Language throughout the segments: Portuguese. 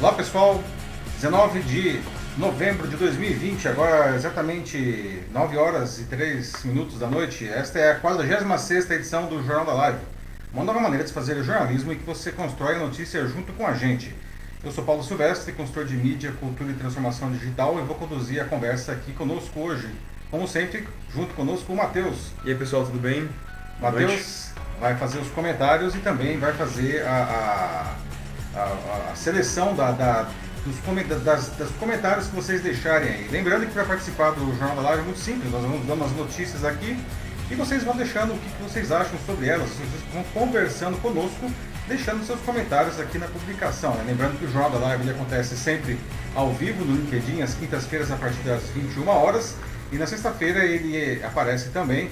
Olá pessoal, 19 de novembro de 2020, agora exatamente 9 horas e 3 minutos da noite. Esta é a 46ª edição do Jornal da Live, uma nova maneira de fazer jornalismo em que você constrói a notícia junto com a gente. Eu sou Paulo Silvestre, consultor de mídia, cultura e transformação digital, e vou conduzir a conversa aqui conosco hoje. Como sempre, junto conosco o Matheus. E aí pessoal, tudo bem? Matheus vai fazer os comentários e também vai fazer a seleção dos comentários que vocês deixarem aí. Lembrando que para participar do Jornal da Live é muito simples, nós vamos dando as notícias aqui e vocês vão deixando o que vocês acham sobre elas, vocês vão conversando conosco, deixando seus comentários aqui na publicação. Lembrando que o Jornal da Live ele acontece sempre ao vivo no LinkedIn, às quintas-feiras a partir das 21 horas, e na sexta-feira ele aparece também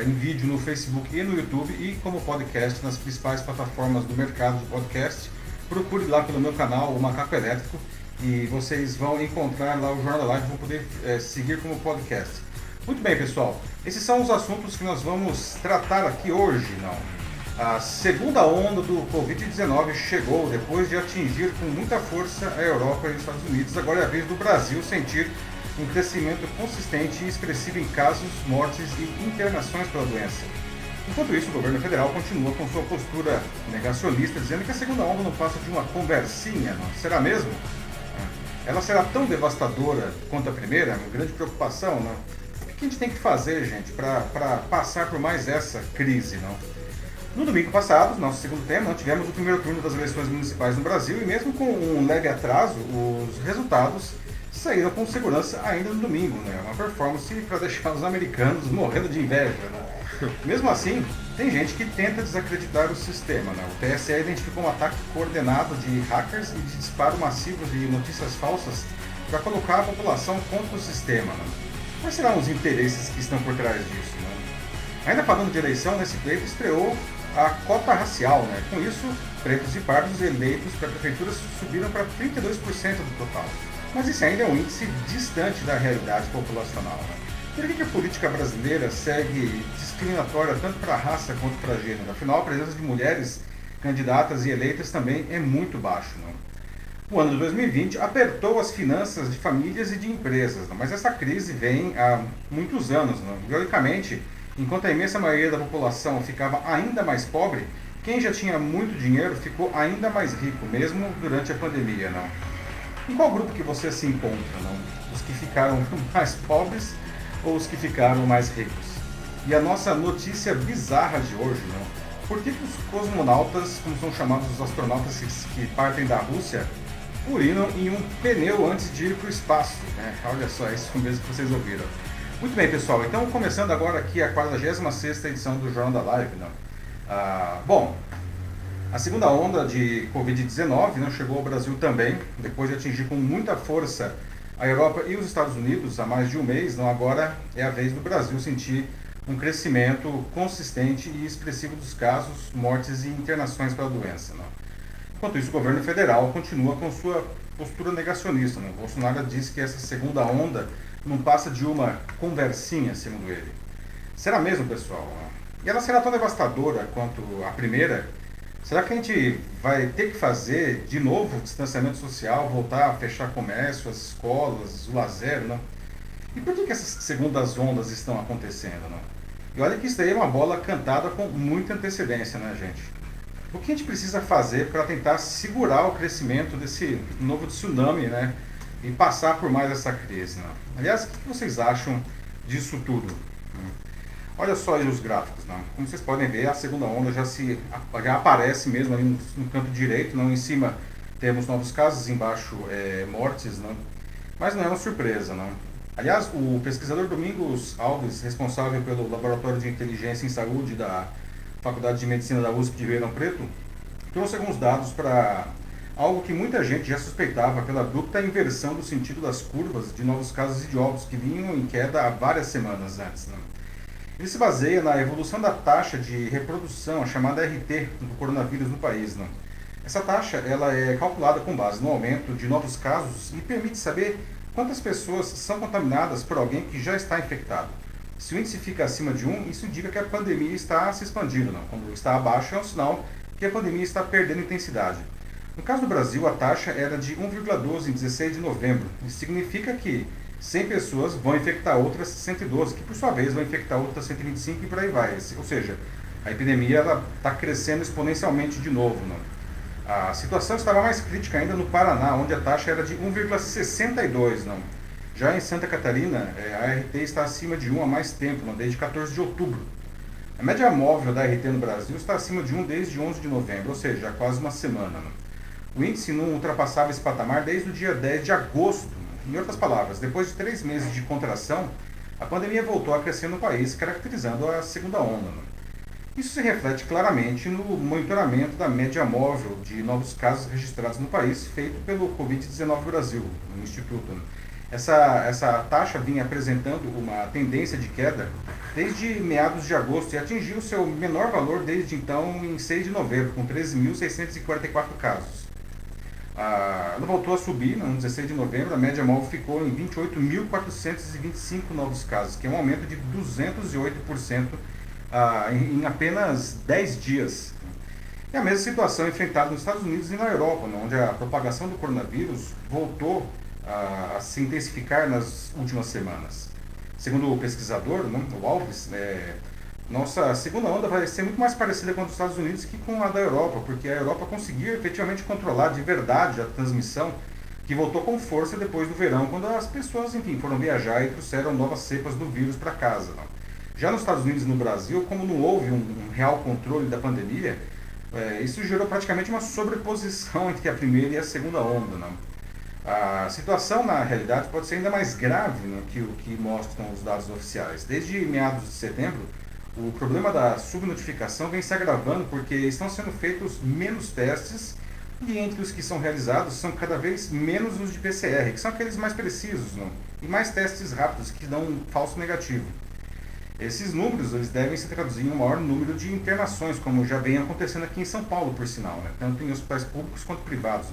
em vídeo no Facebook e no YouTube e como podcast nas principais plataformas do mercado de podcast. Procure lá pelo meu canal, o Macaco Elétrico, e vocês vão encontrar lá o Jornal da Live e vão poder seguir como podcast. Muito bem, pessoal. Esses são os assuntos que nós vamos tratar aqui hoje. A segunda onda do Covid-19 chegou depois de atingir com muita força a Europa e os Estados Unidos. Agora é a vez do Brasil sentir um crescimento consistente e expressivo em casos, mortes e internações pela doença. Enquanto isso, o governo federal continua com sua postura negacionista, dizendo que a segunda onda não passa de uma conversinha. Não? Será mesmo? Ela será tão devastadora quanto a primeira? Uma grande preocupação. Não? O que a gente tem que fazer, gente, para passar por mais essa crise? Não? No domingo passado, nosso segundo tema, nós tivemos o primeiro turno das eleições municipais no Brasil e mesmo com um leve atraso, os resultados saíram com segurança ainda no domingo. Né? Uma performance para deixar os americanos morrendo de inveja. Né? Mesmo assim, tem gente que tenta desacreditar o sistema. Né? O TSE identificou um ataque coordenado de hackers e de disparo massivo de notícias falsas para colocar a população contra o sistema. Né? Quais serão os interesses que estão por trás disso? Né? Ainda falando de eleição, nesse pleito estreou a cota racial. Né? Com isso, pretos e pardos eleitos para prefeituras subiram para 32% do total. Mas isso ainda é um índice distante da realidade populacional. Né? Por que a política brasileira segue discriminatória tanto para a raça quanto para a gênero? Afinal, a presença de mulheres candidatas e eleitas também é muito baixo. Não? O ano de 2020 apertou as finanças de famílias e de empresas, não? Mas essa crise vem há muitos anos. Não? Teoricamente, enquanto a imensa maioria da população ficava ainda mais pobre, quem já tinha muito dinheiro ficou ainda mais rico, mesmo durante a pandemia. Não? Em qual grupo que você se encontra? Não? Os que ficaram mais pobres ou os que ficaram mais ricos? E a nossa notícia bizarra de hoje, não? Por que os cosmonautas, como são chamados os astronautas que partem da Rússia, urinam em um pneu antes de ir para o espaço? Né? Olha só, isso mesmo que vocês ouviram. Muito bem, pessoal, então começando agora aqui a 46ª edição do Jornal da Live. Não? Bom, a segunda onda de Covid-19 não chegou ao Brasil também, depois de atingir com muita força a Europa e os Estados Unidos há mais de um mês. Não, agora é a vez do Brasil sentir um crescimento consistente e expressivo dos casos, mortes e internações pela doença. Não. Enquanto isso, o governo federal continua com sua postura negacionista. Não. Bolsonaro disse que essa segunda onda não passa de uma conversinha, segundo ele. Será mesmo, pessoal? E ela será tão devastadora quanto a primeira? Será que a gente vai ter que fazer de novo distanciamento social, voltar a fechar comércio, as escolas, o lazer, não? E por que essas segundas ondas estão acontecendo, não? E olha que isso daí é uma bola cantada com muita antecedência, né, gente? O que a gente precisa fazer para tentar segurar o crescimento desse novo tsunami, né? E passar por mais essa crise, não? Aliás, o que vocês acham disso tudo? Olha só aí os gráficos, não? Como vocês podem ver, a segunda onda já aparece mesmo ali no canto direito, não? Em cima temos novos casos, embaixo mortes, não? Mas não é uma surpresa, não? Aliás, o pesquisador Domingos Alves, responsável pelo Laboratório de Inteligência em Saúde da Faculdade de Medicina da USP de Ribeirão Preto, trouxe alguns dados para algo que muita gente já suspeitava pela abrupta inversão do sentido das curvas de novos casos e de óbitos que vinham em queda há várias semanas antes, não? Ele se baseia na evolução da taxa de reprodução, a chamada RT, do coronavírus no país. Não? Essa taxa ela é calculada com base no aumento de novos casos e permite saber quantas pessoas são contaminadas por alguém que já está infectado. Se o índice fica acima de 1, isso indica que a pandemia está se expandindo. Não? Quando está abaixo, é um sinal que a pandemia está perdendo intensidade. No caso do Brasil, a taxa era de 1,12 em 16 de novembro. Isso significa que 100 pessoas vão infectar outras 112, que por sua vez vão infectar outras 125 e por aí vai. Ou seja, a epidemia está crescendo exponencialmente de novo. Não? A situação estava mais crítica ainda no Paraná, onde a taxa era de 1,62. Não? Já em Santa Catarina, a RT está acima de 1 há mais tempo, não? Desde 14 de outubro. A média móvel da RT no Brasil está acima de 1 desde 11 de novembro, ou seja, há quase uma semana. Não? O índice não ultrapassava esse patamar desde o dia 10 de agosto. Em outras palavras, depois de 3 meses de contração, a pandemia voltou a crescer no país, caracterizando a segunda onda. Isso se reflete claramente no monitoramento da média móvel de novos casos registrados no país, feito pelo Covid-19 Brasil, no Instituto. Essa taxa vinha apresentando uma tendência de queda desde meados de agosto e atingiu seu menor valor desde então em 6 de novembro, com 13.644 casos. Ela voltou a subir no 16 de novembro, a média móvel ficou em 28.425 novos casos, que é um aumento de 208% em apenas 10 dias. É a mesma situação enfrentada nos Estados Unidos e na Europa, onde a propagação do coronavírus voltou a se intensificar nas últimas semanas. Segundo o pesquisador, o Alves, nossa segunda onda vai ser muito mais parecida com a dos Estados Unidos que com a da Europa, porque a Europa conseguiu efetivamente controlar de verdade a transmissão, que voltou com força depois do verão, quando as pessoas, enfim, foram viajar e trouxeram novas cepas do vírus para casa. Já nos Estados Unidos e no Brasil, como não houve um real controle da pandemia, isso gerou praticamente uma sobreposição entre a primeira e a segunda onda. A situação, na realidade, pode ser ainda mais grave que o que mostram os dados oficiais. Desde meados de setembro, o problema da subnotificação vem se agravando porque estão sendo feitos menos testes e entre os que são realizados são cada vez menos os de PCR, que são aqueles mais precisos, e mais testes rápidos que dão um falso negativo. Esses números eles devem se traduzir em um maior número de internações, como já vem acontecendo aqui em São Paulo, por sinal, tanto em hospitais públicos quanto privados.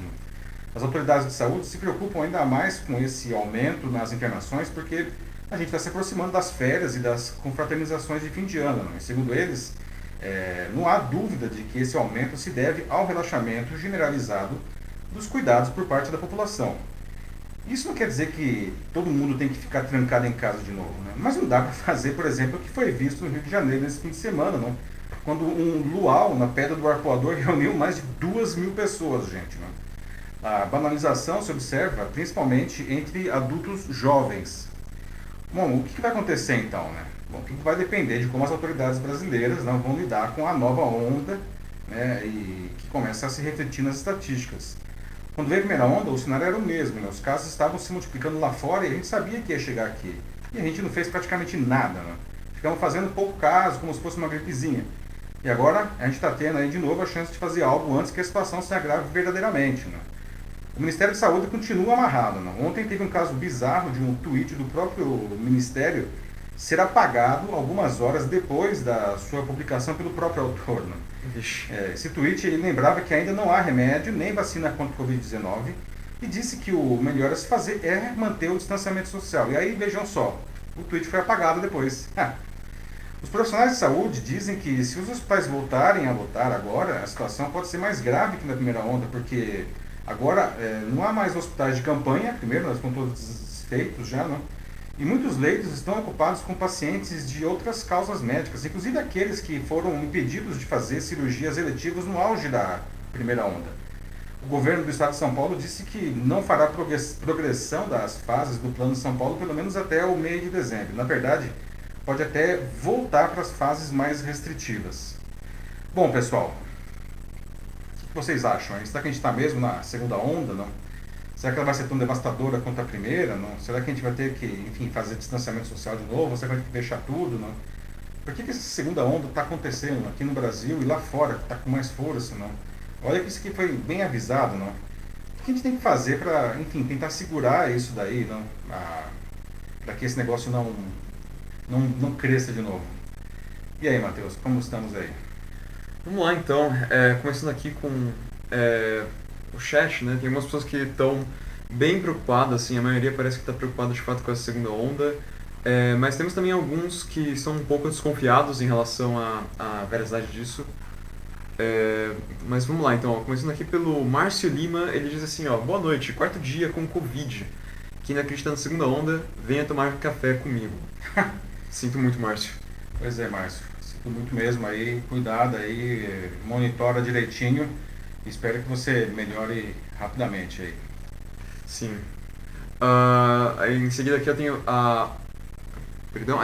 As autoridades de saúde se preocupam ainda mais com esse aumento nas internações, porque a gente está se aproximando das férias e das confraternizações de fim de ano. E segundo eles, não há dúvida de que esse aumento se deve ao relaxamento generalizado dos cuidados por parte da população. Isso não quer dizer que todo mundo tem que ficar trancado em casa de novo, mas não dá para fazer, por exemplo, o que foi visto no Rio de Janeiro nesse fim de semana, quando um luau na Pedra do Arpoador reuniu mais de 2.000 pessoas, gente. A banalização se observa principalmente entre adultos jovens. Bom, o que vai acontecer então? Bom, tudo vai depender de como as autoridades brasileiras vão lidar com a nova onda e que começa a se refletir nas estatísticas. Quando veio a primeira onda, o cenário era o mesmo. Os casos estavam se multiplicando lá fora e a gente sabia que ia chegar aqui. E a gente não fez praticamente nada. Ficamos fazendo pouco caso, como se fosse uma gripezinha. E agora a gente está tendo aí de novo a chance de fazer algo antes que a situação se agrave verdadeiramente. O Ministério da Saúde continua amarrado. Ontem teve um caso bizarro de um tweet do próprio Ministério ser apagado algumas horas depois da sua publicação pelo próprio autor. Esse tweet ele lembrava que ainda não há remédio nem vacina contra o Covid-19 e disse que o melhor a se fazer é manter o distanciamento social. E aí, vejam só, o tweet foi apagado depois. Os profissionais de saúde dizem que se os hospitais voltarem a lotar agora, a situação pode ser mais grave que na primeira onda, porque agora não há mais hospitais de campanha, primeiro, nós estão todos desfeitos já, e muitos leitos estão ocupados com pacientes de outras causas médicas, inclusive aqueles que foram impedidos de fazer cirurgias eletivas no auge da primeira onda. O governo do estado de São Paulo disse que não fará progressão das fases do Plano São Paulo pelo menos até o mês de dezembro. Na verdade, pode até voltar para as fases mais restritivas. Bom, pessoal, o que vocês acham? Será que a gente está mesmo na segunda onda? Será que ela vai ser tão devastadora quanto a primeira? Será que a gente vai ter que, enfim, fazer distanciamento social de novo? Será que vai ter que fechar tudo? Por que essa segunda onda está acontecendo aqui no Brasil e lá fora, que está com mais força? Olha que isso aqui foi bem avisado. O que a gente tem que fazer para, enfim, tentar segurar isso daí, para que esse negócio não cresça de novo? E aí, Matheus, como estamos aí? Vamos lá, então. Começando aqui com o chat, tem algumas pessoas que estão bem preocupadas, assim, a maioria parece que está preocupada de fato com essa segunda onda, mas temos também alguns que estão um pouco desconfiados em relação à veracidade disso. Mas vamos lá, então, ó, começando aqui pelo Márcio Lima, ele diz assim, ó, boa noite, quarto dia com Covid. Quem não acredita na segunda onda, venha tomar café comigo. Sinto muito, Márcio. Pois é, Márcio. Sinto muito mesmo aí. Cuidado aí, monitora direitinho. Espero que você melhore rapidamente aí. Sim. Aí em seguida aqui eu tenho a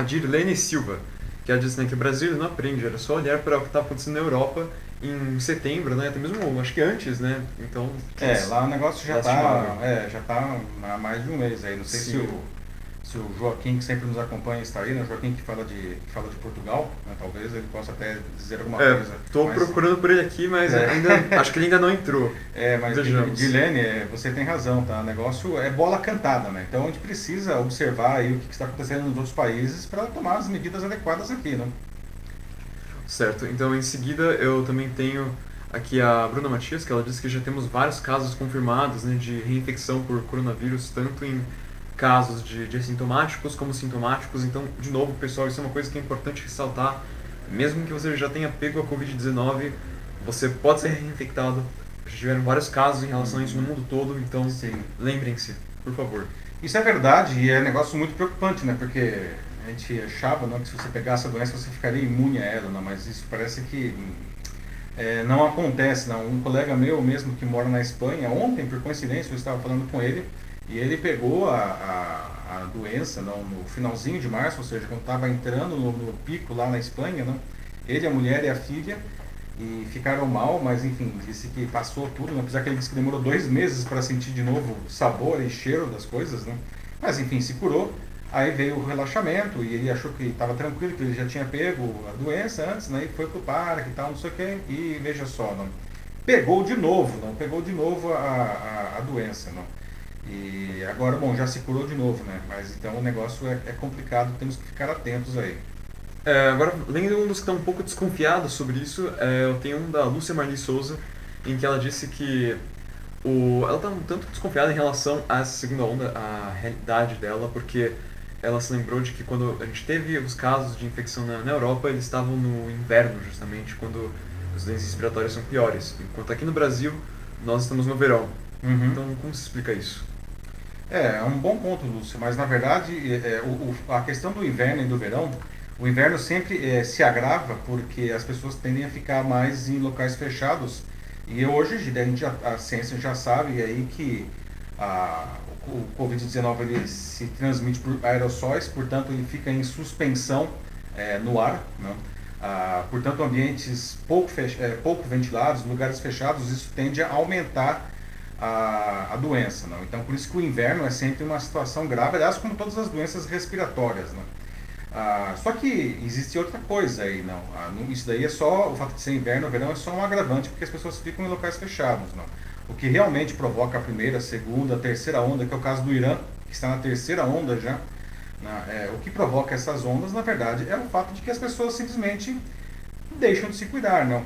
Dirlene Silva, que ela disse, né, que o Brasil não aprende, era só olhar para o que está acontecendo na Europa em setembro, né, até mesmo acho que antes, né, então... Lá o negócio lastimável. já tá há mais de um mês aí. Não sei Sim. se o Joaquim, que sempre nos acompanha, está aí, né? O Joaquim que fala de Portugal, né? Talvez ele possa até dizer alguma coisa. Estou procurando por ele aqui, mas acho que ele ainda não entrou. Mas Vejamos. Dilene, você tem razão, tá? O negócio é bola cantada, né? Então a gente precisa observar aí o que está acontecendo nos outros países para tomar as medidas adequadas aqui, né? Certo, então em seguida eu também tenho aqui a Bruna Matias, que ela disse que já temos vários casos confirmados, né, de reinfecção por coronavírus, tanto em casos de assintomáticos como sintomáticos. Então, de novo, pessoal, isso é uma coisa que é importante ressaltar. Mesmo que você já tenha pego a Covid-19, você pode ser reinfectado. Já tiveram vários casos em relação a isso no mundo todo, então Sim. lembrem-se, por favor. Isso é verdade e é um negócio muito preocupante, né? Porque a gente achava, não, que se você pegasse a doença você ficaria imune a ela, não, mas isso parece que não acontece, não. Um colega meu mesmo que mora na Espanha, ontem, por coincidência, eu estava falando com ele e ele pegou a doença não, no finalzinho de março, ou seja, quando estava entrando no pico lá na Espanha, não? Ele, a mulher e a filha, e ficaram mal, mas enfim, disse que passou tudo, né? Apesar que ele disse que demorou 2 meses para sentir de novo o sabor e cheiro das coisas, né? Mas enfim, se curou. Aí veio o relaxamento e ele achou que estava tranquilo, que ele já tinha pego a doença antes, né? E foi pro parque e tal, não sei o que, e veja só, não. Pegou de novo, não? Pegou de novo a doença, não? E agora, bom, já se curou de novo, né? Mas então o negócio é complicado, temos que ficar atentos aí. Agora, lendo um dos que estão um pouco desconfiados sobre isso, eu tenho um da Lúcia Marli Souza, em que ela disse que ela está um tanto desconfiada em relação à segunda onda, à realidade dela, porque ela se lembrou de que quando a gente teve os casos de infecção na Europa, eles estavam no inverno, justamente, quando as doenças respiratórias são piores. Enquanto aqui no Brasil, nós estamos no verão. Uhum. Então, como se explica isso? É um bom ponto, Lúcio, mas na verdade a questão do inverno e do verão, o inverno sempre se agrava porque as pessoas tendem a ficar mais em locais fechados e hoje a ciência já sabe aí que o Covid-19 ele se transmite por aerossóis, portanto ele fica em suspensão no ar, né? Portanto, ambientes pouco ventilados, lugares fechados, isso tende a aumentar a doença, não? Então, por isso que o inverno é sempre uma situação grave, aliás, como todas as doenças respiratórias, não? Só que existe outra coisa aí, não? Isso daí é só, o fato de ser inverno ou verão é só um agravante, porque as pessoas ficam em locais fechados, não? O que realmente provoca a primeira, a segunda, a terceira onda, que é o caso do Irã, que está na terceira onda já, né? O que provoca essas ondas, na verdade, é o fato de que as pessoas simplesmente deixam de se cuidar, não?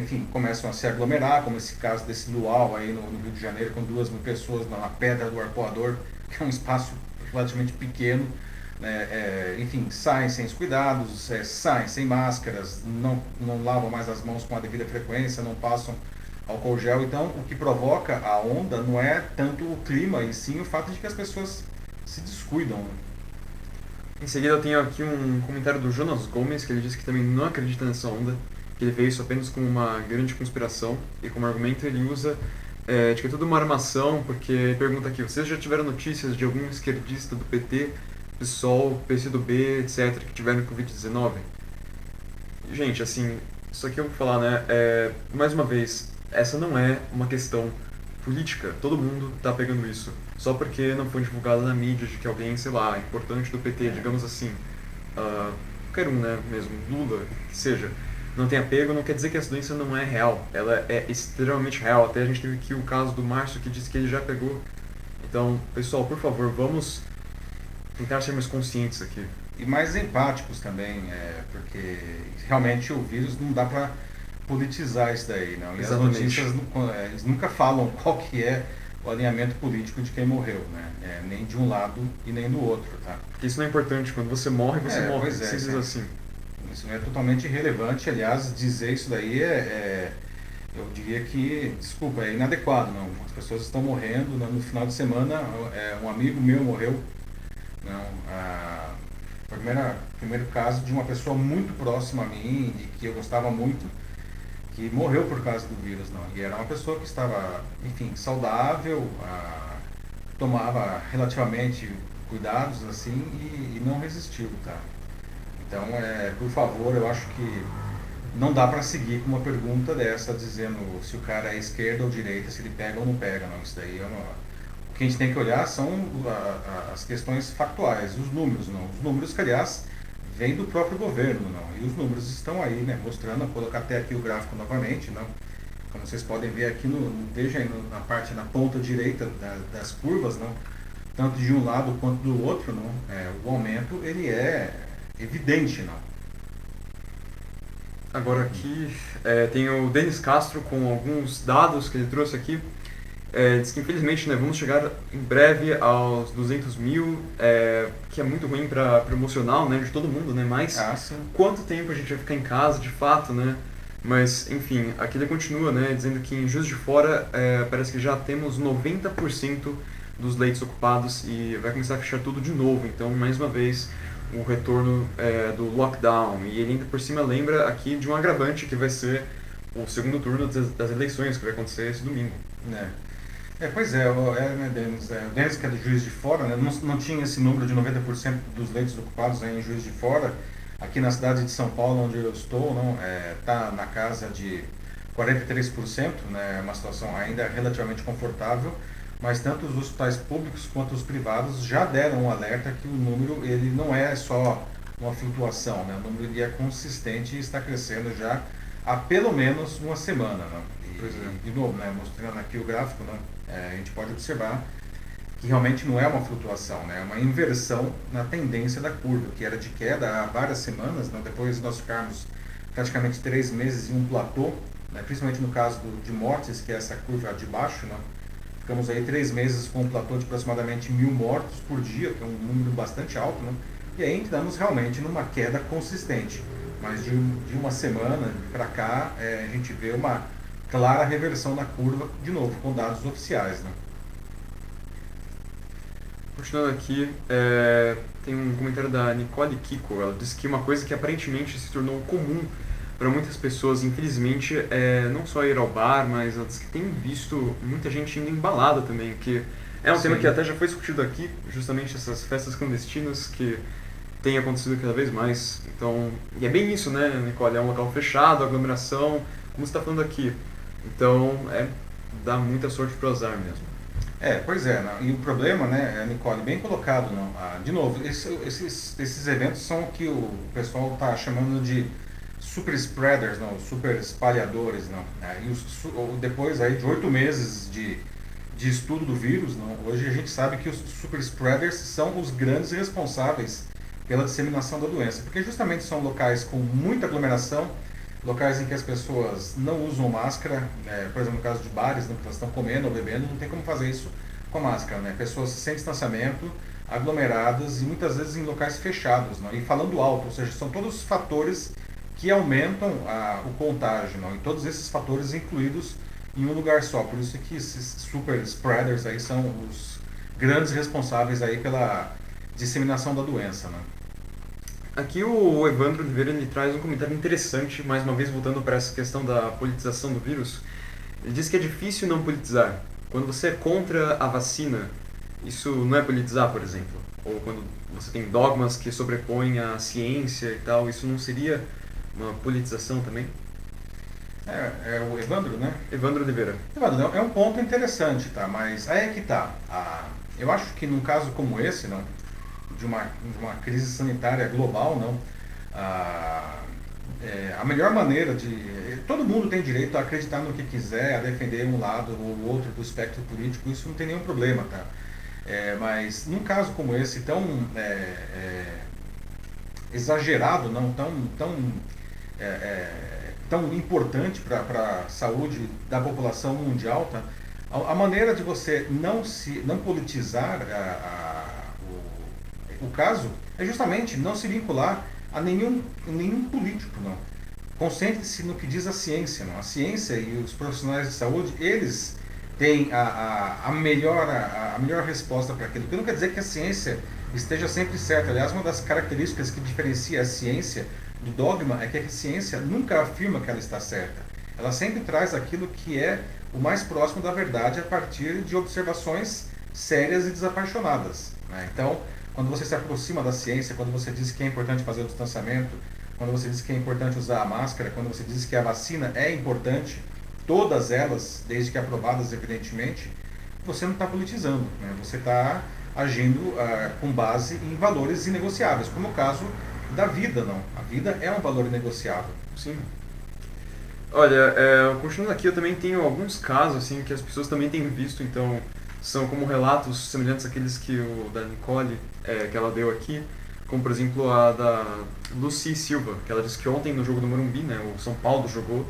Enfim, começam a se aglomerar, como esse caso desse luau aí no Rio de Janeiro, com 2.000 pessoas na Pedra do Arpoador, que é um espaço relativamente pequeno, né? Enfim, saem sem os cuidados, saem sem máscaras, não lavam mais as mãos com a devida frequência, não passam álcool gel. Então, o que provoca a onda não é tanto o clima, e sim o fato de que as pessoas se descuidam, né? Em seguida eu tenho aqui um comentário do Jonas Gomes, que ele disse que também não acredita nessa onda, que ele vê isso apenas como uma grande conspiração, e como argumento ele usa de que é tudo uma armação, porque ele pergunta aqui, vocês já tiveram notícias de algum esquerdista do PT, PSOL, PCdoB, etc., que tiveram Covid-19? Gente, assim, isso aqui eu vou falar, né, mais uma vez, essa não é uma questão política, todo mundo tá pegando isso. Só porque não foi divulgado na mídia de que alguém, sei lá, importante do PT, digamos assim, qualquer um, né, mesmo, Lula, que seja, não tenha pego, não quer dizer que essa doença não é real. Ela é extremamente real. Até a gente teve aqui o caso do Márcio que disse que ele já pegou. Então, pessoal, por favor, vamos tentar ser mais conscientes aqui. E mais empáticos também, porque realmente o vírus não dá para politizar isso daí, não. E Exatamente. as notícias eles nunca falam qual que é o alinhamento político de quem morreu, né? Nem de um lado e nem do outro, tá? Porque isso não é importante. Quando você morre, você morre. Pois é, Simples sim. assim. Isso é totalmente irrelevante. Aliás, dizer isso daí eu diria que, desculpa, é inadequado, não. As pessoas estão morrendo, né? No final de semana, um amigo meu morreu, não. Foi o primeiro caso de uma pessoa muito próxima a mim, de que eu gostava muito, que morreu por causa do vírus, não. E era uma pessoa que estava, enfim, saudável, tomava relativamente cuidados, assim, e não resistiu, tá? Então, por favor, eu acho que não dá para seguir com uma pergunta dessa dizendo se o cara é esquerda ou direita, se ele pega ou não pega, não. Isso daí o que a gente tem que olhar são as questões factuais, os números, não. Os números que, aliás, vêm do próprio governo, não. E os números estão aí, né, mostrando, vou colocar até aqui o gráfico novamente, não. Como vocês podem ver aqui, veja aí na parte, na ponta direita das curvas, não, tanto de um lado quanto do outro, não, o aumento ele é evidente, não. Agora aqui tem o Denis Castro com alguns dados que ele trouxe aqui. Diz que infelizmente, né, vamos chegar em breve aos 200 mil, que é muito ruim para o emocional, né, de todo mundo, né, mas quanto tempo a gente vai ficar em casa de fato, né? Mas, enfim, aqui ele continua, né, dizendo que em Juiz de Fora parece que já temos 90% dos leitos ocupados e vai começar a fechar tudo de novo. Então, mais uma vez, o retorno do lockdown. E ele ainda por cima lembra aqui de um agravante que vai ser o segundo turno das eleições, que vai acontecer esse domingo. Pois é, né, Denis? O Denis, que é de Juiz de Fora, né, não tinha esse número de 90% dos leitos ocupados em Juiz de Fora. Aqui na cidade de São Paulo, onde eu estou, não está na casa de 43%, né, uma situação ainda relativamente confortável, mas tanto os hospitais públicos quanto os privados já deram um alerta que o número ele não é só uma flutuação, né, o número ele é consistente e está crescendo já há pelo menos uma semana. Não? De novo, né, mostrando aqui o gráfico, né, a gente pode observar que realmente não é uma flutuação, né, é uma inversão na tendência da curva, que era de queda há várias semanas, né, depois nós ficarmos praticamente 3 meses em um platô, né, principalmente no caso de mortes, que é essa curva de baixo, né, ficamos aí 3 meses com um platô de aproximadamente 1.000 mortos por dia, que é um número bastante alto, né, e aí entramos realmente numa queda consistente, mas de uma semana para cá a gente vê uma clara reversão na curva, de novo, com dados oficiais, né? Continuando aqui, tem um comentário da Nicole Kiko. Ela disse que uma coisa que aparentemente se tornou comum para muitas pessoas, infelizmente, é não só ir ao bar, mas ela disse que tem visto muita gente indo em balada também, que é um tema que até já foi discutido aqui, justamente essas festas clandestinas que tem acontecido cada vez mais. Então, e é bem isso, né, Nicole? É um local fechado, aglomeração, como você está falando aqui. Então, dá muita sorte pro azar mesmo. Pois é, né? E o problema, né, Nicole, bem colocado, não? De novo, esses eventos são o que o pessoal está chamando de super spreaders, não, super espalhadores, não. E depois aí de 8 meses de estudo do vírus, não, hoje a gente sabe que os super spreaders são os grandes responsáveis pela disseminação da doença, porque justamente são locais com muita aglomeração, locais em que as pessoas não usam máscara, por exemplo, no caso de bares, né, que elas estão comendo ou bebendo, não tem como fazer isso com máscara, né? Pessoas sem distanciamento, aglomeradas e muitas vezes em locais fechados, não? E falando alto, ou seja, são todos fatores que aumentam o contágio, não? E todos esses fatores incluídos em um lugar só, por isso que esses super spreaders aí são os grandes responsáveis aí pela disseminação da doença, né? Aqui o Evandro Oliveira ele traz um comentário interessante, mais uma vez voltando para essa questão da politização do vírus. Ele diz que é difícil não politizar. Quando você é contra a vacina, isso não é politizar, por exemplo. Ou quando você tem dogmas que sobrepõem a ciência e tal, isso não seria uma politização também? É o Evandro, né? Evandro Oliveira. Evandro, é um ponto interessante, tá? Mas aí é que tá. Eu acho que num caso como esse, não, de uma crise sanitária global, não, a melhor maneira de... Todo mundo tem direito a acreditar no que quiser, a defender um lado ou outro do espectro político, isso não tem nenhum problema, tá? Mas num caso como esse, tão exagerado, não, tão importante para a saúde da população mundial, tá? A maneira de você não politizar o caso é justamente não se vincular a nenhum político, não. Concentre-se no que diz a ciência, não. A ciência e os profissionais de saúde, eles têm a melhor resposta para aquilo. Que não quer dizer que a ciência esteja sempre certa. Aliás, uma das características que diferencia a ciência do dogma é que a ciência nunca afirma que ela está certa. Ela sempre traz aquilo que é o mais próximo da verdade a partir de observações sérias e desapaixonadas, né? Então, quando você se aproxima da ciência, quando você diz que é importante fazer o distanciamento, quando você diz que é importante usar a máscara, quando você diz que a vacina é importante, todas elas, desde que aprovadas, evidentemente, você não está politizando, né? Você está agindo com base em valores inegociáveis, como o caso da vida, não. A vida é um valor inegociável. Sim. Olha, continuando aqui, eu também tenho alguns casos assim que as pessoas também têm visto, então são como relatos semelhantes àqueles que o da Nicole, que ela deu aqui, como por exemplo a da Lucy Silva, que ela disse que ontem no jogo do Morumbi, né, o São Paulo jogou,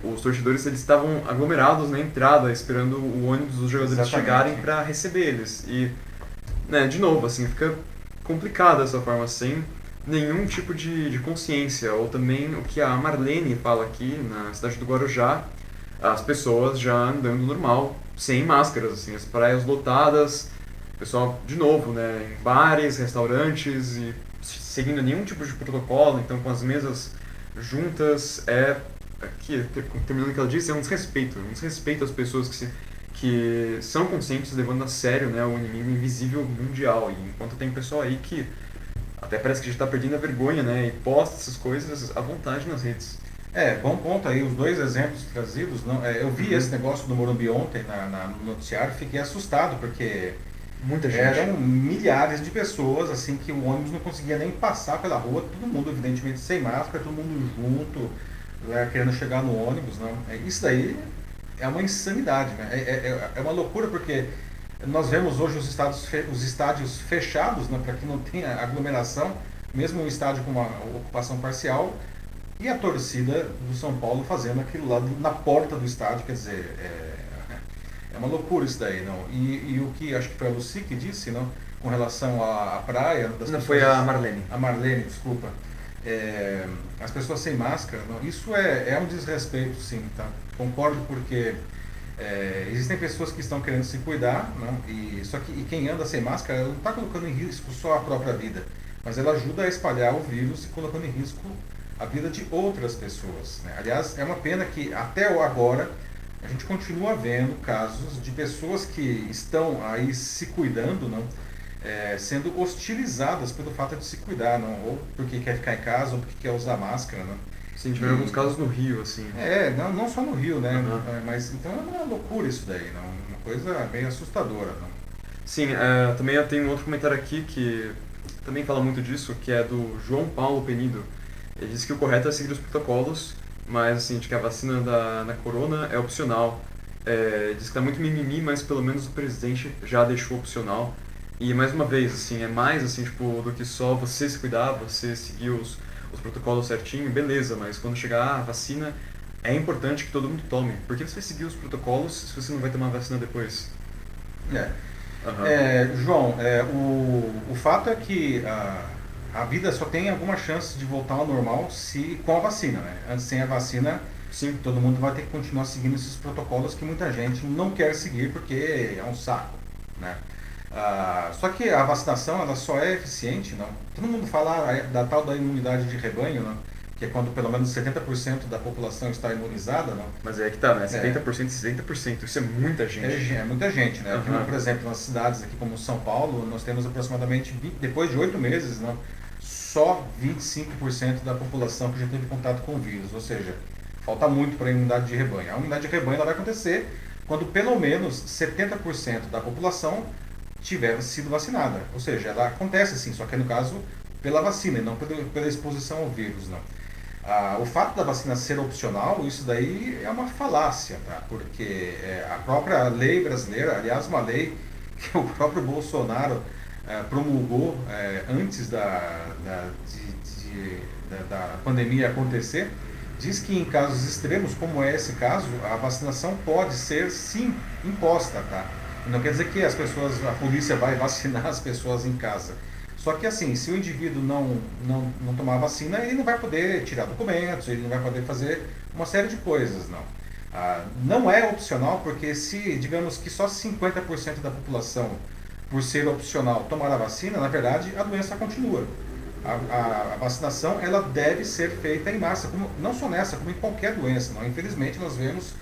os torcedores eles estavam aglomerados na entrada esperando o ônibus dos jogadores Exatamente. chegarem para receber eles. E, né, de novo, assim, fica complicado dessa forma, sem nenhum tipo de consciência. Ou também o que a Marlene fala aqui na cidade do Guarujá, as pessoas já andando normal, sem máscaras, assim, as praias lotadas, o pessoal, de novo, né, em bares, restaurantes e seguindo nenhum tipo de protocolo, então com as mesas juntas, aqui, terminando o que ela disse, é um desrespeito às pessoas que são conscientes, levando a sério, né, o inimigo invisível mundial. E enquanto tem pessoal aí que até parece que já está perdendo a vergonha, né, e posta essas coisas à vontade nas redes. Bom ponto aí, os dois exemplos trazidos. Não, eu vi esse negócio do Morumbi ontem no noticiário e fiquei assustado, porque Muita gente. eram milhares de pessoas, assim, que o ônibus não conseguia nem passar pela rua, todo mundo, evidentemente, sem máscara, todo mundo junto, querendo chegar no ônibus, não. Isso daí é uma insanidade, né? É uma loucura, porque nós vemos hoje os estádios fechados, né, para que não tenha aglomeração, mesmo um estádio com uma ocupação parcial, e a torcida do São Paulo fazendo aquilo lá na porta do estádio, quer dizer, é uma loucura isso daí, não? E o que acho que foi a Lucy que disse, não? Com relação à praia, das Não, pessoas, foi a Marlene. a Marlene, desculpa. As pessoas sem máscara, não? Isso é um desrespeito, sim, tá? Concordo, porque existem pessoas que estão querendo se cuidar, não? E quem anda sem máscara ela não está colocando em risco só a própria vida, mas ela ajuda a espalhar o vírus e colocando em risco a vida de outras pessoas, né? Aliás, é uma pena que até agora a gente continua vendo casos de pessoas que estão aí se cuidando, não? Sendo hostilizadas pelo fato de se cuidar, não? Ou porque quer ficar em casa, ou porque quer usar máscara, não? Sim, tiveram alguns casos no Rio, assim. Não só no Rio, né? Uhum. Mas então é uma loucura isso daí, não? Uma coisa meio assustadora, não? Sim, também eu tenho um outro comentário aqui que também fala muito disso, que é do João Paulo Penido. Ele diz que o correto é seguir os protocolos, mas assim, de que a vacina na corona é opcional. Diz que tá muito mimimi, mas pelo menos o presidente já deixou opcional. E mais uma vez, assim, é mais assim, tipo, do que só você se cuidar, você seguir os protocolos certinho, beleza, mas quando chegar a vacina, é importante que todo mundo tome. Por que você vai seguir os protocolos se você não vai tomar a vacina depois? João, o fato é que a vida só tem alguma chance de voltar ao normal com a vacina, né? Antes, sem a vacina, Sim. todo mundo vai ter que continuar seguindo esses protocolos que muita gente não quer seguir porque é um saco, né? Só que a vacinação ela só é eficiente, não? Todo mundo fala da tal da imunidade de rebanho, não? Que é quando pelo menos 70% da população está imunizada, não? Mas é que tá, né? 70% e 60%, isso é muita gente. É muita gente, né? Aqui, Uhum. por exemplo, nas cidades aqui como São Paulo, nós temos aproximadamente, depois de 8 meses, não? Só 25% da população que já teve contato com o vírus, ou seja, falta muito para a imunidade de rebanho. A imunidade de rebanho ela vai acontecer quando pelo menos 70% da população tiver sido vacinada, ou seja, ela acontece sim, só que no caso pela vacina e não pela exposição ao vírus, não. O fato da vacina ser opcional, isso daí é uma falácia, tá? Porque a própria lei brasileira, aliás, uma lei que o próprio Bolsonaro promulgou antes da pandemia acontecer, diz que em casos extremos, como é esse caso, a vacinação pode ser, sim, imposta, tá? Não quer dizer que a polícia vai vacinar as pessoas em casa. Só que assim, se o indivíduo não tomar vacina, ele não vai poder tirar documentos, ele não vai poder fazer uma série de coisas, não. Não é opcional, porque se, digamos que só 50% da população, por ser opcional, tomar a vacina, na verdade, a doença continua. A vacinação, ela deve ser feita em massa, não só nessa, como em qualquer doença, não. Infelizmente, nós vemos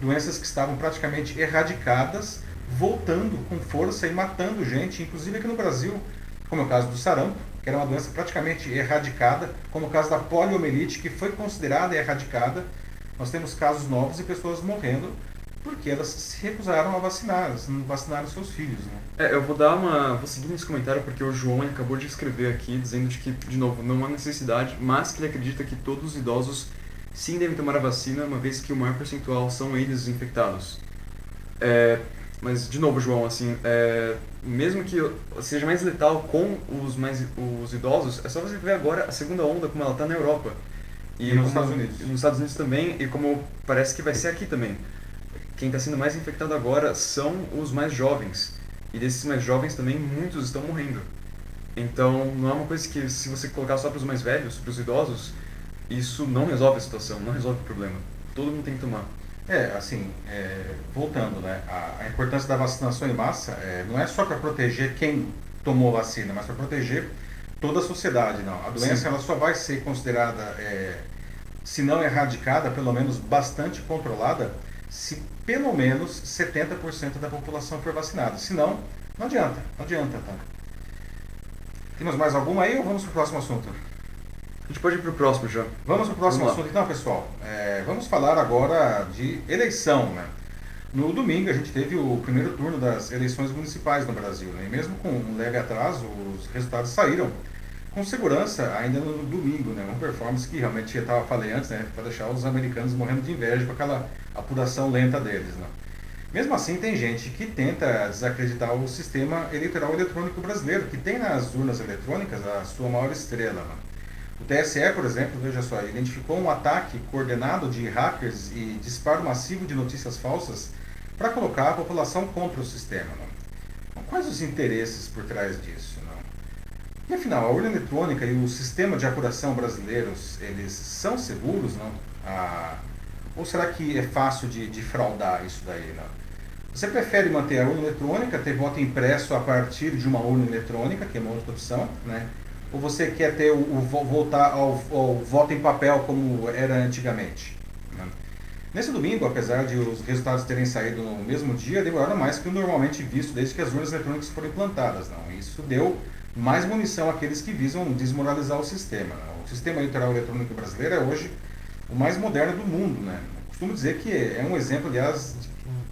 doenças que estavam praticamente erradicadas, voltando com força e matando gente, inclusive aqui no Brasil, como é o caso do sarampo, que era uma doença praticamente erradicada, como o caso da poliomielite, que foi considerada erradicada. Nós temos casos novos e pessoas morrendo porque elas se recusaram a vacinar, elas não vacinaram seus filhos, né? Eu vou seguir nesse comentário porque o João acabou de escrever aqui dizendo de que, de novo, não há necessidade, mas que ele acredita que todos os idosos sim devem tomar a vacina, uma vez que o maior percentual são eles os infectados. Mas, de novo, João, assim, mesmo que seja mais letal com os idosos, é só você ver agora a segunda onda, como ela está na Europa. E nos Estados Unidos. Nos Estados Unidos também, e como parece que vai ser aqui também. Quem está sendo mais infectado agora são os mais jovens. E desses mais jovens também, muitos estão morrendo. Então, não é uma coisa que, se você colocar só para os mais velhos, para os idosos, isso não resolve a situação, não resolve o problema. Todo mundo tem que tomar. Voltando, né? A importância da vacinação em massa não é só para proteger quem tomou vacina, mas para proteger toda a sociedade, não. A doença ela só vai ser considerada, se não erradicada, pelo menos bastante controlada, se pelo menos 70% da população for vacinada. Se não, não adianta, tá? Temos mais alguma aí ou vamos para o próximo assunto? A gente pode ir para o próximo já. Vamos para o próximo assunto então, pessoal. Vamos falar agora de eleição, né? No domingo a gente teve o primeiro turno das eleições municipais no Brasil, né? E mesmo com um leve atraso, os resultados saíram com segurança ainda no domingo, né? Uma performance que realmente eu falei antes, né? Para deixar os americanos morrendo de inveja com aquela apuração lenta deles, né? Mesmo assim, tem gente que tenta desacreditar o sistema eleitoral eletrônico brasileiro, que tem nas urnas eletrônicas a sua maior estrela, né? O TSE, por exemplo, veja só, identificou um ataque coordenado de hackers e disparo massivo de notícias falsas para colocar a população contra o sistema, não? Quais os interesses por trás disso, não? E afinal, a urna eletrônica e o sistema de apuração brasileiros, eles são seguros, não? Ou será que é fácil de fraudar isso daí, não? Você prefere manter a urna eletrônica, ter voto impresso a partir de uma urna eletrônica, que é uma outra opção, né? Ou você quer ter voltar ao voto em papel como era antigamente, né? Nesse domingo, apesar de os resultados terem saído no mesmo dia, demoraram mais que o normalmente visto desde que as urnas eletrônicas foram implantadas, não? Isso deu mais munição àqueles que visam desmoralizar o sistema, não? O sistema eleitoral eletrônico brasileiro é hoje o mais moderno do mundo, né? Eu costumo dizer que é um exemplo, aliás,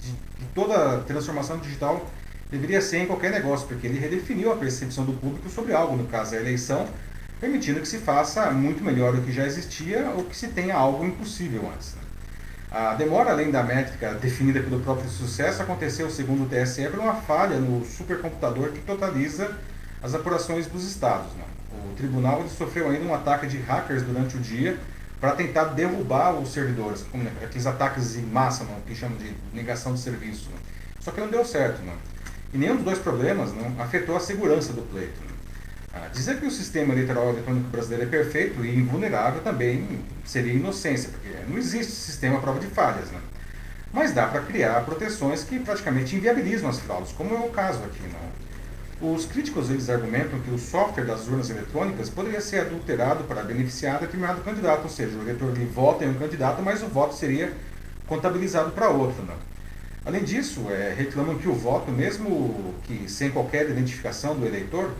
de toda a transformação digital deveria ser em qualquer negócio, porque ele redefiniu a percepção do público sobre algo, no caso a eleição, permitindo que se faça muito melhor do que já existia ou que se tenha algo impossível antes, né? A demora, além da métrica definida pelo próprio sucesso, aconteceu, segundo o TSE, por uma falha no supercomputador que totaliza as apurações dos estados, né? O tribunal ele sofreu ainda um ataque de hackers durante o dia para tentar derrubar os servidores, como aqueles ataques em massa, não, que chamam de negação de serviço, né? Só que não deu certo, né? E nenhum dos dois problemas não afetou a segurança do pleito, né? Dizer que o sistema eleitoral eletrônico brasileiro é perfeito e invulnerável também seria inocência, porque não existe sistema à prova de falhas, né? Mas dá para criar proteções que praticamente inviabilizam as fraudes, como é o caso aqui, não? Os críticos eles argumentam que o software das urnas eletrônicas poderia ser adulterado para beneficiar determinado candidato, ou seja, o eleitor ele vota em um candidato, mas o voto seria contabilizado para outro, não? Além disso, reclamam que o voto, mesmo que sem qualquer identificação do eleitor,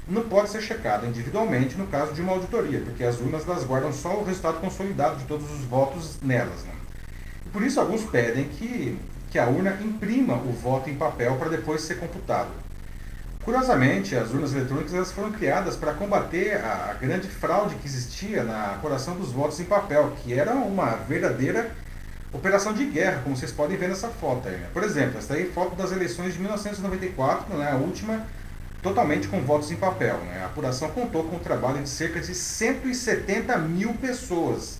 não pode ser checado individualmente no caso de uma auditoria, porque as urnas elas guardam só o resultado consolidado de todos os votos nelas, né? E por isso alguns pedem que a urna imprima o voto em papel para depois ser computado. Curiosamente, as urnas eletrônicas elas foram criadas para combater a grande fraude que existia na apuração dos votos em papel, que era uma verdadeira operação de guerra, como vocês podem ver nessa foto aí, né? Por exemplo, essa aí é foto das eleições de 1994, né, a última totalmente com votos em papel, né? A apuração contou com o trabalho de cerca de 170 mil pessoas.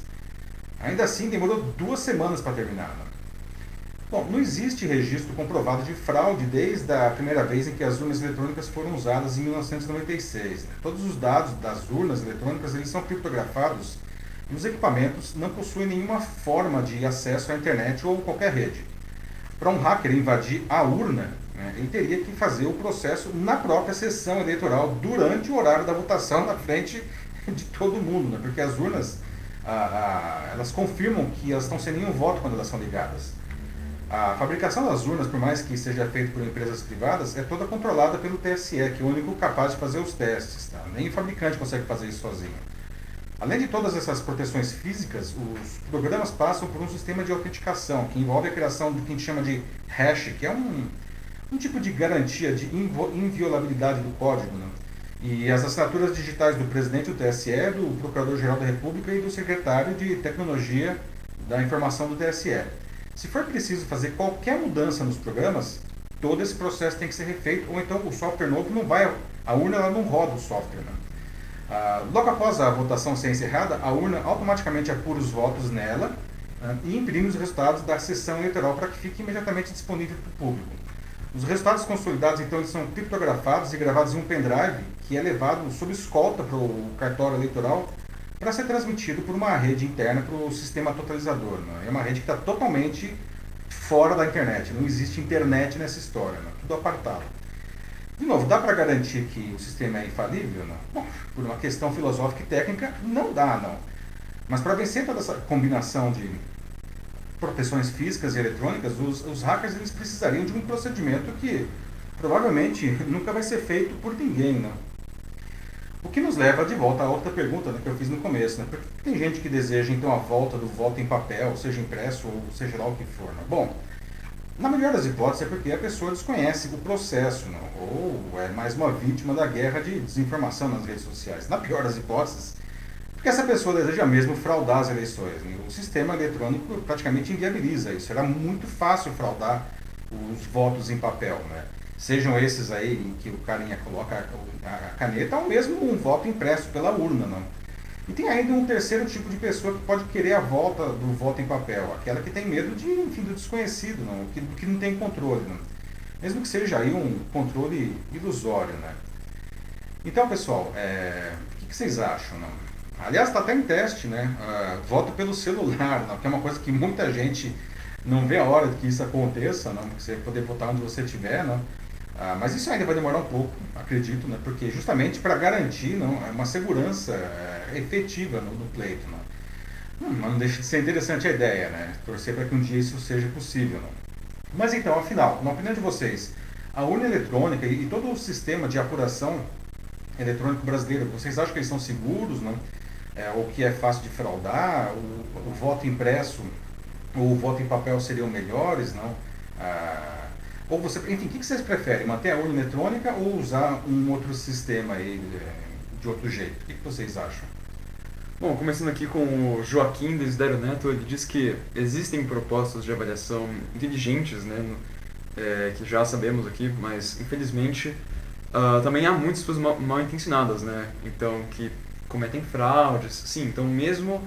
Ainda assim, demorou 2 semanas para terminar, né? Bom, não existe registro comprovado de fraude desde a primeira vez em que as urnas eletrônicas foram usadas em 1996. Todos os dados das urnas eletrônicas eles são criptografados e os equipamentos não possuem nenhuma forma de acesso à internet ou qualquer rede. Para um hacker invadir a urna, né, ele teria que fazer o processo na própria sessão eleitoral, durante o horário da votação, na frente de todo mundo, né, porque as urnas elas confirmam que elas estão sem nenhum voto quando elas são ligadas. A fabricação das urnas, por mais que seja feita por empresas privadas, é toda controlada pelo TSE, que é o único capaz de fazer os testes. Tá? Nem o fabricante consegue fazer isso sozinho. Além de todas essas proteções físicas, os programas passam por um sistema de autenticação, que envolve a criação do que a gente chama de hash, que é um tipo de garantia de inviolabilidade do código. Né? E as assinaturas digitais do presidente do TSE, do Procurador-Geral da República e do secretário de Tecnologia da Informação do TSE. Se for preciso fazer qualquer mudança nos programas, todo esse processo tem que ser refeito, ou então o software novo não vai, a urna ela não roda o software. Né? Logo após a votação ser encerrada, a urna automaticamente apura os votos nela e imprime os resultados da sessão eleitoral para que fique imediatamente disponível para o público. Os resultados consolidados, então, eles são criptografados e gravados em um pendrive que é levado sob escolta para o cartório eleitoral para ser transmitido por uma rede interna para o sistema totalizador. Né? É uma rede que está totalmente fora da internet, não existe internet nessa história, né? Tudo apartado. De novo, dá para garantir que o sistema é infalível? Não? Bom, por uma questão filosófica e técnica, não dá, não. Mas para vencer toda essa combinação de proteções físicas e eletrônicas, os hackers eles precisariam de um procedimento que provavelmente nunca vai ser feito por ninguém, não? O que nos leva de volta à outra pergunta, né, que eu fiz no começo. Né? Porque tem gente que deseja então a volta do voto em papel, seja impresso ou seja lá o que for. Né? Bom, na melhor das hipóteses é porque a pessoa desconhece o processo, né? Ou é mais uma vítima da guerra de desinformação nas redes sociais. Na pior das hipóteses, porque essa pessoa deseja mesmo fraudar as eleições. Né? O sistema eletrônico praticamente inviabiliza isso. Era muito fácil fraudar os votos em papel, né? Sejam esses aí em que o carinha coloca a caneta, ou mesmo um voto impresso pela urna. Não? E tem ainda um terceiro tipo de pessoa que pode querer a volta do voto em papel, aquela que tem medo de, enfim, do desconhecido, não? Que não tem controle. Não? Mesmo que seja aí um controle ilusório. Né? Então, pessoal, o que vocês acham? Não? Aliás, está até em teste, né? Voto pelo celular, não? Que é uma coisa que muita gente não vê a hora de que isso aconteça, não? Que você poder votar onde você estiver, não? Mas isso ainda vai demorar um pouco, acredito, né? Porque justamente para garantir uma segurança efetiva no pleito. Mas não deixa de ser interessante a ideia, né? Torcer para que um dia isso seja possível. Não? Mas então, afinal, na opinião de vocês, a urna eletrônica e todo o sistema de apuração eletrônico brasileiro, vocês acham que eles são seguros? Não? Ou que é fácil de fraudar? O voto impresso ou o voto em papel seriam melhores? Não? Ou você, enfim, o que vocês preferem? Manter a urna eletrônica ou usar um outro sistema aí de outro jeito? O que vocês acham? Bom, começando aqui com o Joaquim Desiderio Neto, ele diz que existem propostas de avaliação inteligentes, né, que já sabemos aqui, mas infelizmente também há muitas pessoas mal intencionadas, né, então que cometem fraudes, sim, então mesmo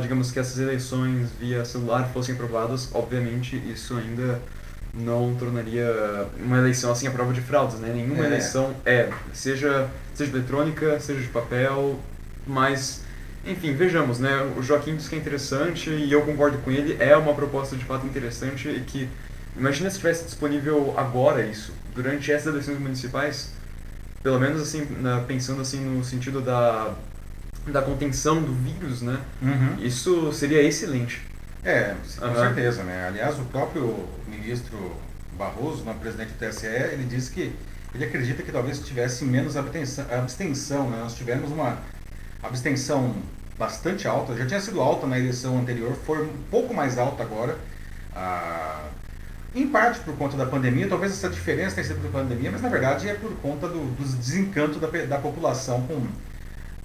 digamos que essas eleições via celular fossem aprovadas, obviamente isso ainda não tornaria uma eleição assim a prova de fraudes, né? Nenhuma eleição seja eletrônica, seja de papel, mas, enfim, vejamos, né? O Joaquim diz que é interessante e eu concordo com ele, é uma proposta de fato interessante e que, imagina se estivesse disponível agora isso, durante essas eleições municipais, pelo menos assim, pensando assim no sentido da contenção do vírus, né? Uhum. Isso seria excelente. Com certeza, né? Aliás, o próprio ministro Barroso, presidente do TSE, ele disse que ele acredita que talvez tivesse menos abstenção, né? Nós tivemos uma abstenção bastante alta, já tinha sido alta na eleição anterior, foi um pouco mais alta agora, em parte por conta da pandemia, talvez essa diferença tenha sido por pandemia, mas na verdade é por conta do desencanto da população